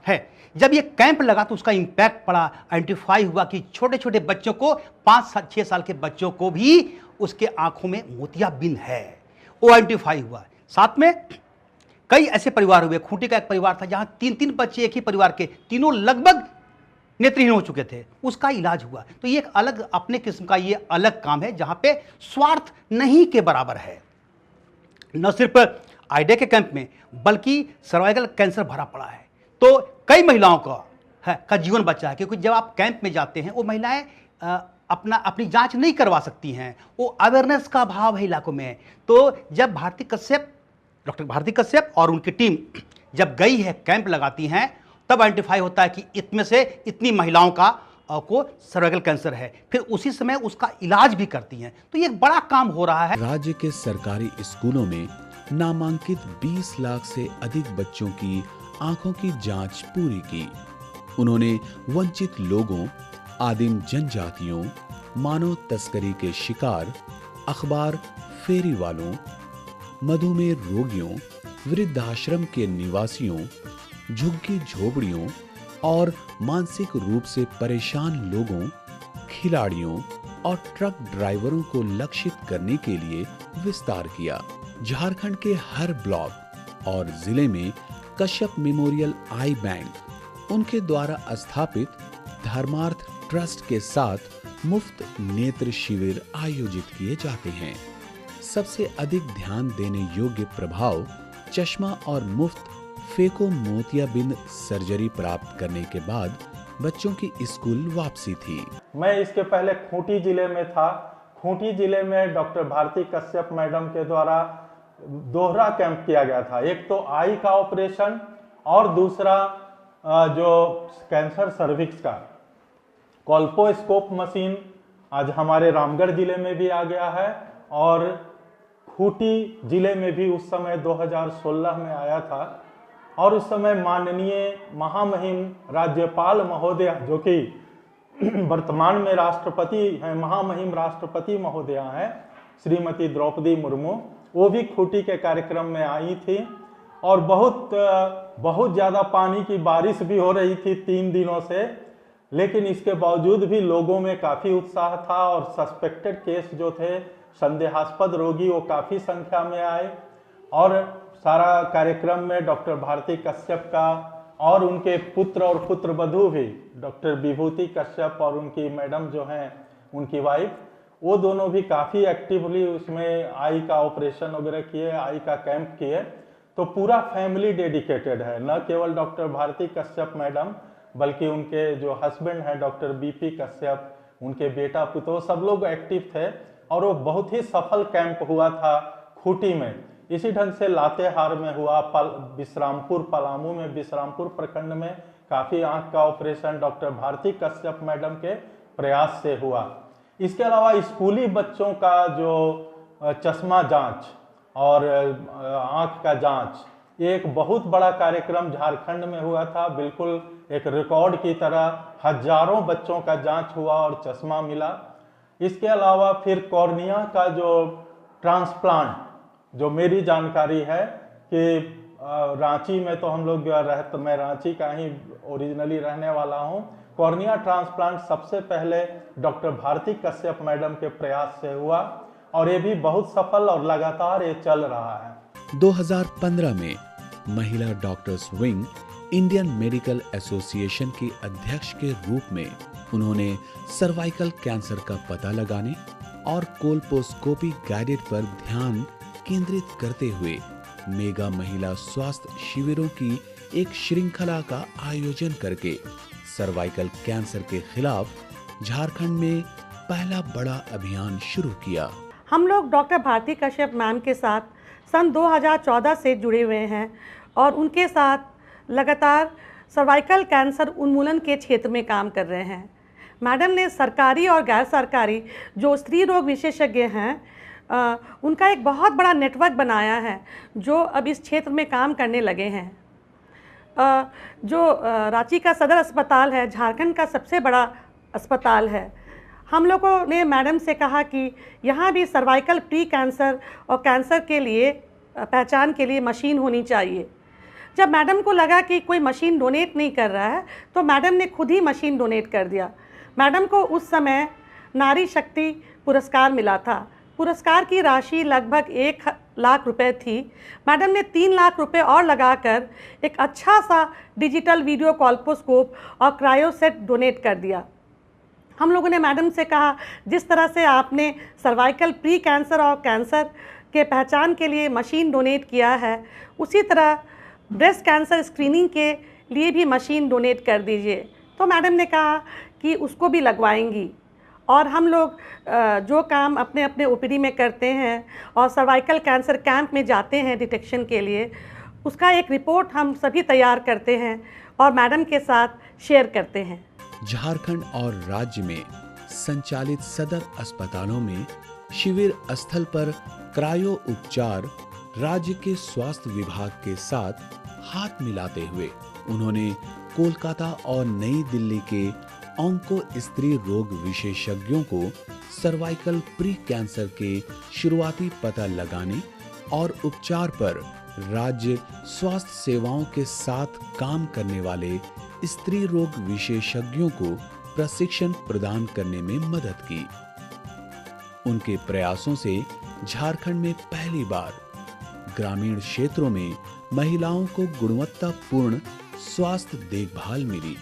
है। जब ये कैंप लगा तो उसका इंपैक्ट पड़ा, आइडेंटिफाई हुआ कि छोटे छोटे बच्चों को, 5-6 साल के बच्चों को भी उसके आंखों में मोतियाबिंद है, वो आइडेंटिफाई हुआ। साथ में कई ऐसे परिवार हुए, खूंटी का एक परिवार था जहां 3-3 बच्चे एक ही परिवार के, तीनों लगभग नेत्रहीन हो चुके थे, उसका इलाज हुआ। तो ये एक अलग अपने किस्म का ये अलग काम है जहां पे स्वार्थ नहीं के बराबर है। न सिर्फ आईडे के कैंप में बल्कि सर्वाइकल कैंसर भरा पड़ा है, तो कई महिलाओं का जीवन बचा है। क्योंकि जब आप कैंप में जाते हैं, वो महिलाएं अपनी जांच नहीं करवा सकती हैं, वो अवेयरनेस का अभाव है इलाकों में। तो जब डॉक्टर भारती कश्यप और उनकी टीम जब गई है, कैंप लगाती हैं, तब आइडेंटिफाई होता है कि इतने से इतनी महिलाओं को सर्वाइकल कैंसर है, फिर उसी समय उसका इलाज भी करती हैं। तो ये एक बड़ा काम हो रहा है। राज्य के सरकारी स्कूलों में नामांकित 20 लाख से अधिक बच्चों की आंखों की जांच पूरी की। उन्होंने वंचित लोगों, आदिम जनजातियों, मानव तस्करी के शिकार, अखबार फेरी वालों, मधुमेह रोगियों, वृद्धाश्रम के निवासियों, झुग्गी झोपड़ियों और मानसिक रूप से परेशान लोगों, खिलाड़ियों और ट्रक ड्राइवरों को लक्षित करने के लिए विस्तार किया। झारखंड के हर ब्लॉक और जिले में कश्यप मेमोरियल आई बैंक उनके द्वारा स्थापित धर्मार्थ ट्रस्ट के साथ मुफ्त नेत्र शिविर आयोजित किए जाते हैं। सबसे अधिक ध्यान देने योग्य प्रभाव चश्मा और मुफ्त फेको मोतियाबिंद सर्जरी प्राप्त करने के बाद बच्चों की स्कूल वापसी थी। मैं इसके पहले खूंटी जिले में था। खूंटी जिले में डॉक्टर भारती कश्यप मैडम के द्वारा दोहरा कैंप किया गया था। एक तो आई का ऑपरेशन और दूसरा जो कैंसर सर्विक्स का कॉल्पोस्कोप मशीन आज हमारे रामगढ़ जिले में भी आ गया है और खूंटी जिले में भी उस समय 2016 में आया था। और उस समय माननीय महामहिम राज्यपाल महोदया, जो कि वर्तमान में राष्ट्रपति हैं, महामहिम राष्ट्रपति महोदया हैं, श्रीमती द्रौपदी मुर्मू, वो भी खूंटी के कार्यक्रम में आई थी। और बहुत ज़्यादा पानी की बारिश भी हो रही थी 3 दिनों से, लेकिन इसके बावजूद भी लोगों में काफ़ी उत्साह था और सस्पेक्टेड केस जो थे, संदेहास्पद रोगी, वो काफ़ी संख्या में आए। और सारा कार्यक्रम में डॉक्टर भारती कश्यप का और उनके पुत्र और पुत्रवधू भी, डॉक्टर विभूति कश्यप और उनकी मैडम जो हैं, उनकी वाइफ, वो दोनों भी काफ़ी एक्टिवली उसमें आई का ऑपरेशन वगैरह किए, आई का कैंप किए। तो पूरा फैमिली डेडिकेटेड है, न केवल डॉक्टर भारती कश्यप मैडम बल्कि उनके जो हस्बैंड हैं डॉक्टर बीपी कश्यप, उनके बेटा पुत्र, सब लोग एक्टिव थे। और वो बहुत ही सफल कैंप हुआ था खूंटी में। इसी ढंग से लातेहार में हुआ, विश्रामपुर, पलामू में विश्रामपुर प्रखंड में काफ़ी आंख का operation doctor Bharati Kashyap madam के प्रयास से हुआ। इसके अलावा स्कूली बच्चों का जो चश्मा जांच और आँख का जांच, ये एक बहुत बड़ा कार्यक्रम झारखंड में हुआ था। बिल्कुल एक रिकॉर्ड की तरह हजारों बच्चों का जांच हुआ और चश्मा मिला। इसके अलावा फिर कॉर्निया का जो ट्रांसप्लांट, जो मेरी जानकारी है कि रांची में तो हम लोग मैं रांची का ही ओरिजिनली रहने वाला हूँ। कॉर्निया ट्रांसप्लांट सबसे पहले डॉक्टर भारती कश्यप मैडम के प्रयास से हुआ और ये भी बहुत सफल और लगातार ये चल रहा है। 2015 में महिला doctors wing Indian medical association की अध्यक्ष के रूप में उन्होंने सर्वाइकल कैंसर का पता लगाने और कोलपोस्कोपी गाइडेड पर ध्यान केंद्रित करते हुए मेगा महिला स्वास्थ्य शिविरों की एक श्रृंखला का आयोजन करके सर्वाइकल कैंसर के खिलाफ झारखंड में पहला बड़ा अभियान शुरू किया। हम लोग डॉक्टर भारती कश्यप मैम के साथ सन 2014 से जुड़े हुए हैं और उनके साथ लगातार सर्वाइकल कैंसर उन्मूलन के क्षेत्र में काम कर रहे हैं। मैडम ने सरकारी और गैर सरकारी जो स्त्री रोग विशेषज्ञ हैं उनका एक बहुत बड़ा नेटवर्क बनाया है जो अब इस क्षेत्र में काम करने लगे हैं। जो रांची का सदर अस्पताल है, झारखंड का सबसे बड़ा अस्पताल है। हम लोगों ने मैडम से कहा कि यहाँ भी सर्वाइकल प्री कैंसर और कैंसर के लिए पहचान के लिए मशीन होनी चाहिए। जब मैडम को लगा कि कोई मशीन डोनेट नहीं कर रहा है तो मैडम ने खुद ही मशीन डोनेट कर दिया। मैडम को उस समय नारी शक्ति पुरस्कार मिला था। पुरस्कार की राशि लगभग 1 लाख रुपए थी। मैडम ने 3 लाख रुपए और लगाकर एक अच्छा सा डिजिटल वीडियो कॉल्पोस्कोप और क्रायोसेट डोनेट कर दिया। हम लोगों ने मैडम से कहा, जिस तरह से आपने सर्वाइकल प्री कैंसर और कैंसर के पहचान के लिए मशीन डोनेट किया है, उसी तरह ब्रेस्ट कैंसर स्क्रीनिंग के लिए भी मशीन डोनेट कर दीजिए। तो मैडम ने कहा कि उसको भी लगवाएंगी। और हम लोग जो काम अपने अपने ओपीडी में करते हैं और सर्वाइकल कैंसर कैंप में जाते हैं डिटेक्शन के लिए, उसका एक रिपोर्ट हम सभी तैयार करते हैं और मैडम के साथ शेयर करते हैं। झारखंड और राज्य में संचालित सदर अस्पतालों में शिविर स्थल पर क्रायो उपचार राज्य के स्वास्थ्य विभाग के साथ हाथ मिलाते हुए उन्होंने कोलकाता और नई दिल्ली के ऑन्को स्त्री रोग विशेषज्ञों को सर्वाइकल प्री कैंसर के शुरुआती पता लगाने और उपचार पर राज्य स्वास्थ्य सेवाओं के साथ काम करने वाले स्त्री रोग विशेषज्ञों को प्रशिक्षण प्रदान करने में मदद की। उनके प्रयासों से झारखंड में पहली बार ग्रामीण क्षेत्रों में महिलाओं को गुणवत्तापूर्ण स्वास्थ्य देखभाल मिली,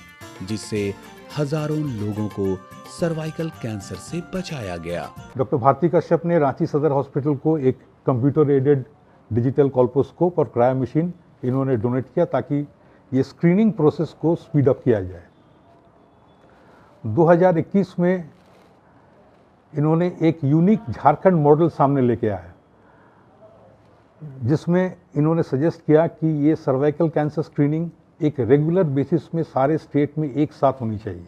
जिससे हजारों लोगों को सर्वाइकल कैंसर से बचाया गया। डॉक्टर भारती कश्यप ने रांची सदर हॉस्पिटल को एक कंप्यूटर एडेड डिजिटल कॉल्पोस्कोप और क्रायो मशीन इन्होंने डोनेट किया ताकि ये स्क्रीनिंग प्रोसेस को स्पीड अप किया जाए। 2021 में इन्होंने एक यूनिक झारखंड मॉडल सामने लेके आया, जिसमें इन्होंने सजेस्ट किया कि ये सर्वाइकल कैंसर स्क्रीनिंग एक रेगुलर बेसिस में सारे स्टेट में एक साथ होनी चाहिए।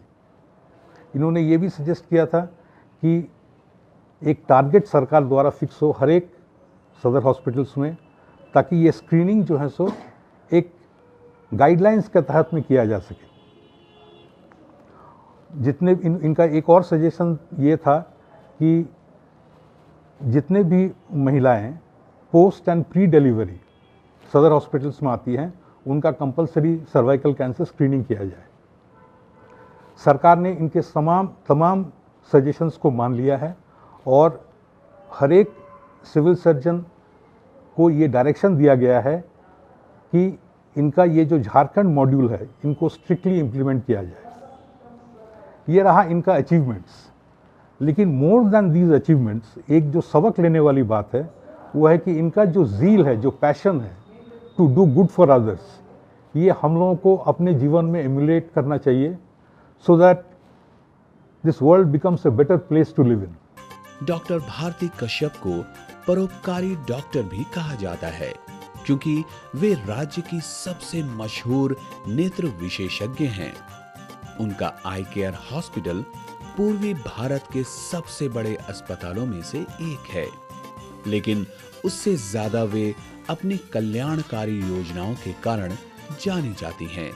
इन्होंने ये भी सजेस्ट किया था कि एक टारगेट सरकार द्वारा फिक्स हो हर एक सदर हॉस्पिटल्स में, ताकि ये स्क्रीनिंग जो है सो एक गाइडलाइंस के तहत में किया जा सके। जितने इनका एक और सजेशन ये था कि जितने भी महिलाएं पोस्ट एंड प्री डिलीवरी सदर हॉस्पिटल्स में आती हैं, उनका कंपलसरी सर्वाइकल कैंसर स्क्रीनिंग किया जाए। सरकार ने इनके तमाम सजेशंस को मान लिया है और हर एक सिविल सर्जन को ये डायरेक्शन दिया गया है कि इनका ये जो झारखंड मॉड्यूल है, इनको स्ट्रिक्टली इम्प्लीमेंट किया जाए। ये रहा इनका अचीवमेंट्स। लेकिन मोर देन दीज अचीवमेंट्स, एक जो सबक लेने वाली बात है वो है कि इनका जो ज़ील है, जो पैशन है to do good for others, ये हम लोगों को अपने जीवन में एमुलेट करना चाहिए, so that this world becomes a better place to live in. Doctor Bharati Kashyap को परोपकारी डॉक्टर भी कहा जाता है, क्योंकि वे राज्य की सबसे मशहूर नेत्र विशेषज्ञ हैं। उनका आई केयर हॉस्पिटल पूर्वी भारत के सबसे बड़े अस्पतालों में से एक है। लेकिन उससे ज्यादा वे अपनी कल्याणकारी योजनाओं के कारण जानी जाती हैं।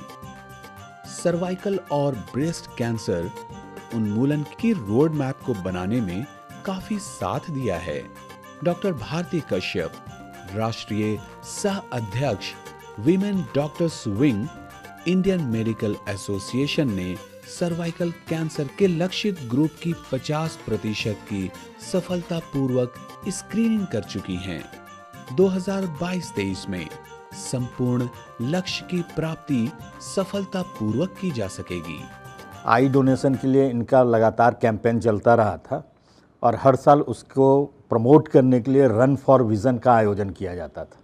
सर्वाइकल और ब्रेस्ट कैंसर उन्मूलन की रोड मैप को बनाने में काफी साथ दिया है। डॉक्टर भारती कश्यप, राष्ट्रीय सह अध्यक्ष women doctors wing, Indian medical association ने सर्वाइकल कैंसर के लक्षित ग्रुप की 50% की सफलतापूर्वक स्क्रीनिंग कर चुकी हैं। 2022-23 में संपूर्ण लक्ष्य की प्राप्ति सफलतापूर्वक की जा सकेगी। आई डोनेशन के लिए इनका लगातार कैंपेन चलता रहा था और हर साल उसको प्रमोट करने के लिए रन फॉर विज़न का आयोजन किया जाता था।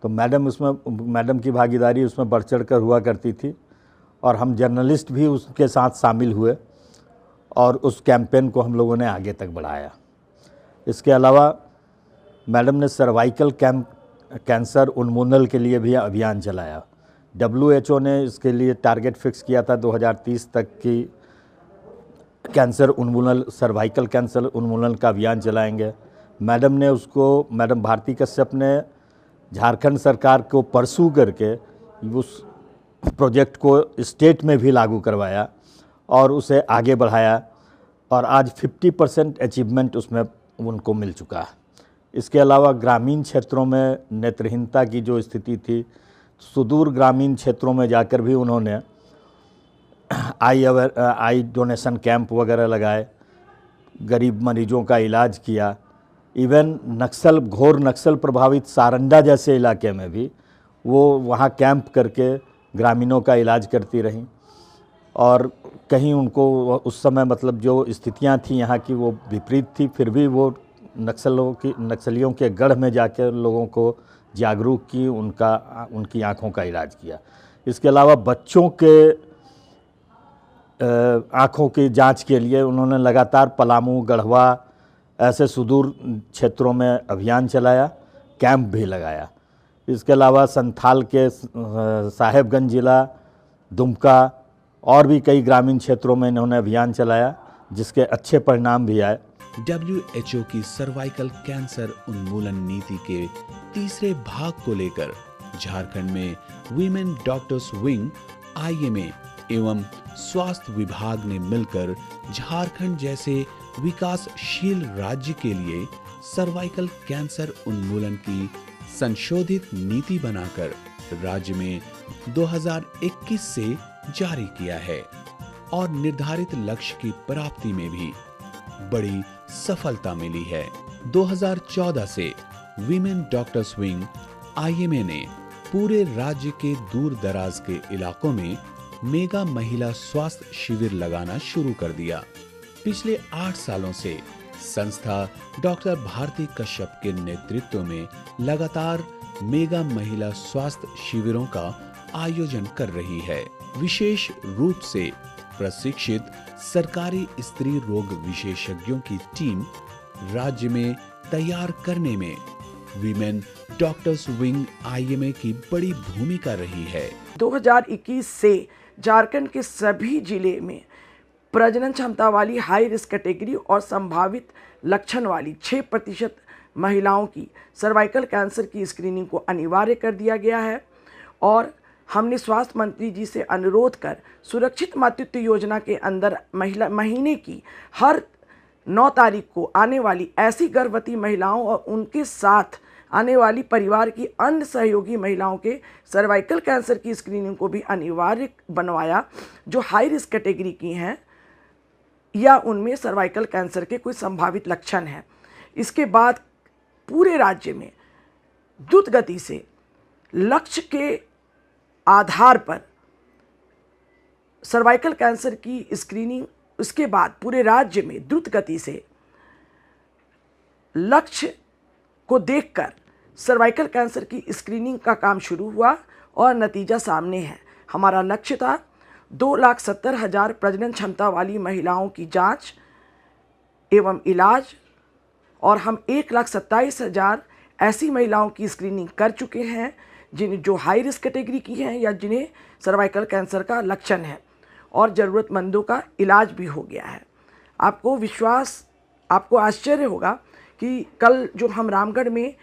तो मैडम की भागीदारी उसमें बढ़ चढ़ कर हुआ करती थी और हम जर्नलिस्ट भी उसके साथ शामिल हुए और उस कैंपेन को हम लोगों ने आगे तक बढ़ाया। इसके अलावा मैडम ने सर्वाइकल कैंसर उन्मूलन के लिए भी अभियान चलाया। WHO ने इसके लिए टारगेट फिक्स किया था 2030 तक की कैंसर उन्मूलन, सर्वाइकल कैंसर उन्मूलन का अभियान चलाएंगे। मैडम भारती कश्यप ने झारखंड सरकार को परसू करके उस प्रोजेक्ट को स्टेट में भी लागू करवाया और उसे आगे बढ़ाया और आज 50% अचीवमेंट उसमें उनको मिल चुका है। इसके अलावा ग्रामीण क्षेत्रों में नेत्रहीनता की जो स्थिति थी, सुदूर ग्रामीण क्षेत्रों में जाकर भी उन्होंने आई डोनेशन कैंप वगैरह लगाए, गरीब मरीजों का इलाज किया। इवन घोर नक्सल प्रभावित सारंडा जैसे इलाके में भी वो वहाँ कैंप करके ग्रामीणों का इलाज करती रहीं और कहीं उनको उस समय मतलब जो स्थितियाँ थी यहाँ की वो विपरीत थी, फिर भी वो नक्सलियों के गढ़ में जाकर लोगों को जागरूक की, उनकी आँखों का इलाज किया। इसके अलावा बच्चों के आँखों की जांच के लिए उन्होंने लगातार पलामू, गढ़वा ऐसे सुदूर क्षेत्रों में अभियान चलाया, कैंप भी लगाया। इसके अलावा संथाल के साहेबगंज जिला, दुमका और भी कई ग्रामीण क्षेत्रों में इन्होंने अभियान चलाया जिसके अच्छे परिणाम भी आए। WHO की सर्वाइकल कैंसर उन्मूलन नीति के तीसरे भाग को लेकर झारखंड में वीमेन डॉक्टर्स विंग, IMA एवं स्वास्थ्य विभाग ने मिलकर झारखंड जैसे विकासशील राज्य के लिए सर्वाइकल कैंसर उन्मूलन की संशोधित नीति बनाकर राज्य में 2021 से जारी किया है और निर्धारित लक्ष्य की प्राप्ति में भी बड़ी सफलता मिली है। 2014 से वीमेन डॉक्टर्स विंग IMA ने पूरे राज्य के दूर दराज के इलाकों में मेगा महिला स्वास्थ्य शिविर लगाना शुरू कर दिया। पिछले 8 सालों से संस्था डॉक्टर भारती कश्यप के नेतृत्व में लगातार मेगा महिला स्वास्थ्य शिविरों का आयोजन कर रही है। विशेष रूप से प्रशिक्षित सरकारी स्त्री रोग विशेषज्ञों की टीम राज्य में तैयार करने में वीमेन डॉक्टर्स विंग IMA की बड़ी भूमिका रही है। 2021 से झारखंड के सभी जिले में प्रजनन क्षमता वाली हाई रिस्क कैटेगरी और संभावित लक्षण वाली 6% महिलाओं की सर्वाइकल कैंसर की स्क्रीनिंग को अनिवार्य कर दिया गया है और हमने स्वास्थ्य मंत्री जी से अनुरोध कर सुरक्षित मातृत्व योजना के अंदर महीने की हर 9 तारीख को आने वाली ऐसी गर्भवती महिलाओं और उनके साथ आने वाली परिवार की अन्य सहयोगी महिलाओं के सर्वाइकल कैंसर की स्क्रीनिंग को भी अनिवार्य बनवाया, जो हाई रिस्क कैटेगरी की हैं या उनमें सर्वाइकल कैंसर के कोई संभावित लक्षण हैं। इसके बाद पूरे राज्य में द्रुत गति से लक्ष्य के आधार पर सर्वाइकल कैंसर की स्क्रीनिंग, उसके बाद पूरे राज्य में द्रुत गति से लक्ष्य को देखकर सर्वाइकल कैंसर की स्क्रीनिंग का काम शुरू हुआ और नतीजा सामने है। हमारा लक्ष्य था 2,70,000 प्रजनन क्षमता वाली महिलाओं की जांच एवं इलाज और हम 1,27,000 ऐसी महिलाओं की स्क्रीनिंग कर चुके हैं जो हाई रिस्क कैटेगरी की हैं या जिन्हें सर्वाइकल कैंसर का लक्षण है और ज़रूरतमंदों का इलाज भी हो गया है। आपको आश्चर्य होगा कि कल जो हम रामगढ़ में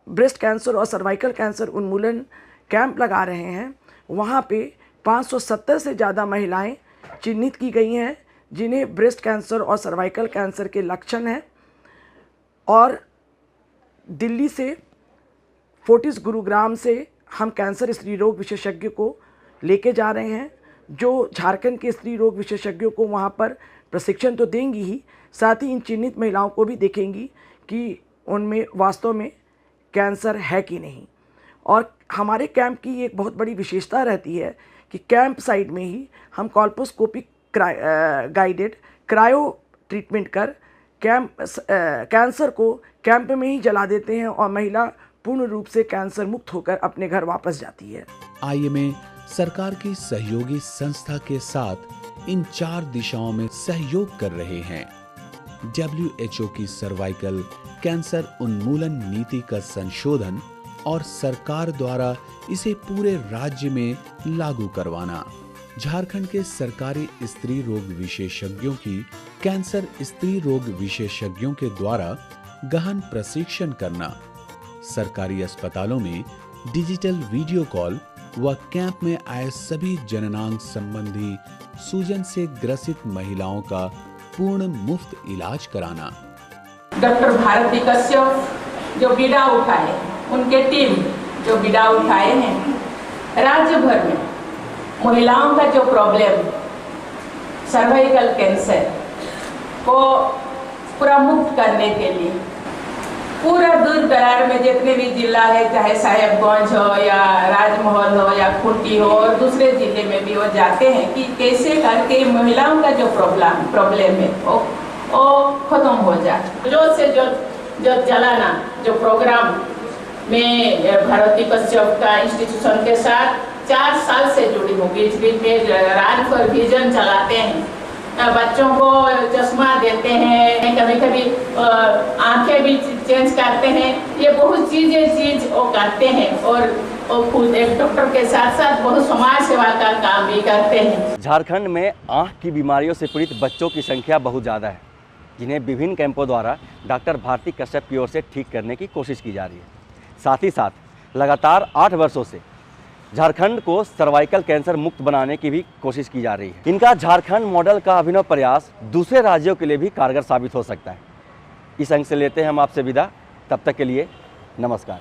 ब्रेस्ट कैंसर और सर्वाइकल कैंसर उन्मूलन कैंप लगा रहे हैं, वहाँ पे 570 से ज़्यादा महिलाएं चिन्हित की गई हैं जिन्हें ब्रेस्ट कैंसर और सर्वाइकल कैंसर के लक्षण हैं। और दिल्ली से, फोर्टिस गुरुग्राम से हम कैंसर स्त्री रोग विशेषज्ञ को लेके जा रहे हैं, जो झारखंड के स्त्री रोग विशेषज्ञों को वहाँ पर प्रशिक्षण तो देंगी ही, साथ ही इन चिन्हित महिलाओं को भी देखेंगी कि उनमें वास्तव में कैंसर है कि नहीं। और हमारे कैंप की एक बहुत बड़ी विशेषता रहती है कि कैंप साइट में ही हम कॉल्पोस्कोपिक गाइडेड क्रायो ट्रीटमेंट कर कैंसर को कैंप में ही जला देते हैं और महिला पूर्ण रूप से कैंसर मुक्त होकर अपने घर वापस जाती है। IMA सरकार की सहयोगी संस्था के साथ इन 4 दिशाओं में सहयोग कर रहे हैं। WHO की सर्वाइकल कैंसर उन्मूलन नीति का संशोधन और सरकार द्वारा इसे पूरे राज्य में लागू करवाना, झारखंड के सरकारी स्त्री रोग विशेषज्ञों की कैंसर स्त्री रोग विशेषज्ञों के द्वारा गहन प्रशिक्षण करना, सरकारी अस्पतालों में डिजिटल वीडियो कॉल व कैंप में आए सभी जननांग संबंधी सूजन से ग्रसित महिलाओं का पूर्ण मुफ्त इलाज कराना। डॉक्टर भारती कश्यप जो बीड़ा उठाए, उनके टीम जो बीड़ा उठाए हैं, राज्य भर में महिलाओं का जो प्रॉब्लम सर्वाइकल कैंसर को पूरा मुक्त करने के लिए पूरा दूर दरार में जितने भी जिला है, चाहे साहेबगंज हो या राजमहल हो या खूंटी हो और दूसरे जिले में भी वो जाते हैं कि कैसे करके महिलाओं का जो प्रॉब्लम है वो खत्म हो जाए। जो चलाना जो प्रोग्राम में भारती कश्यप का इंस्टीट्यूशन के साथ 4 साल से जुड़ी हूँ। बीच बीच में रन फॉर विजन चलाते हैं, बच्चों को चश्मा देते हैं, कभी कभी आंखें भी चेंज करते हैं। ये बहुत चीज़ वो करते हैं और वो खुद एक डॉक्टर के साथ साथ बहुत समाज सेवा का काम भी करते हैं। झारखंड में आँख की बीमारियों से पीड़ित बच्चों की संख्या बहुत ज़्यादा है, जिन्हें विभिन्न कैंपों द्वारा डॉक्टर भारती कश्यप की ओर से ठीक करने की कोशिश की जा रही है। साथ ही साथ लगातार 8 वर्षों से झारखंड को सर्वाइकल कैंसर मुक्त बनाने की भी कोशिश की जा रही है। इनका झारखंड मॉडल का अभिनव प्रयास दूसरे राज्यों के लिए भी कारगर साबित हो सकता है। इस अंक से लेते हैं हम आपसे विदा। तब तक के लिए नमस्कार।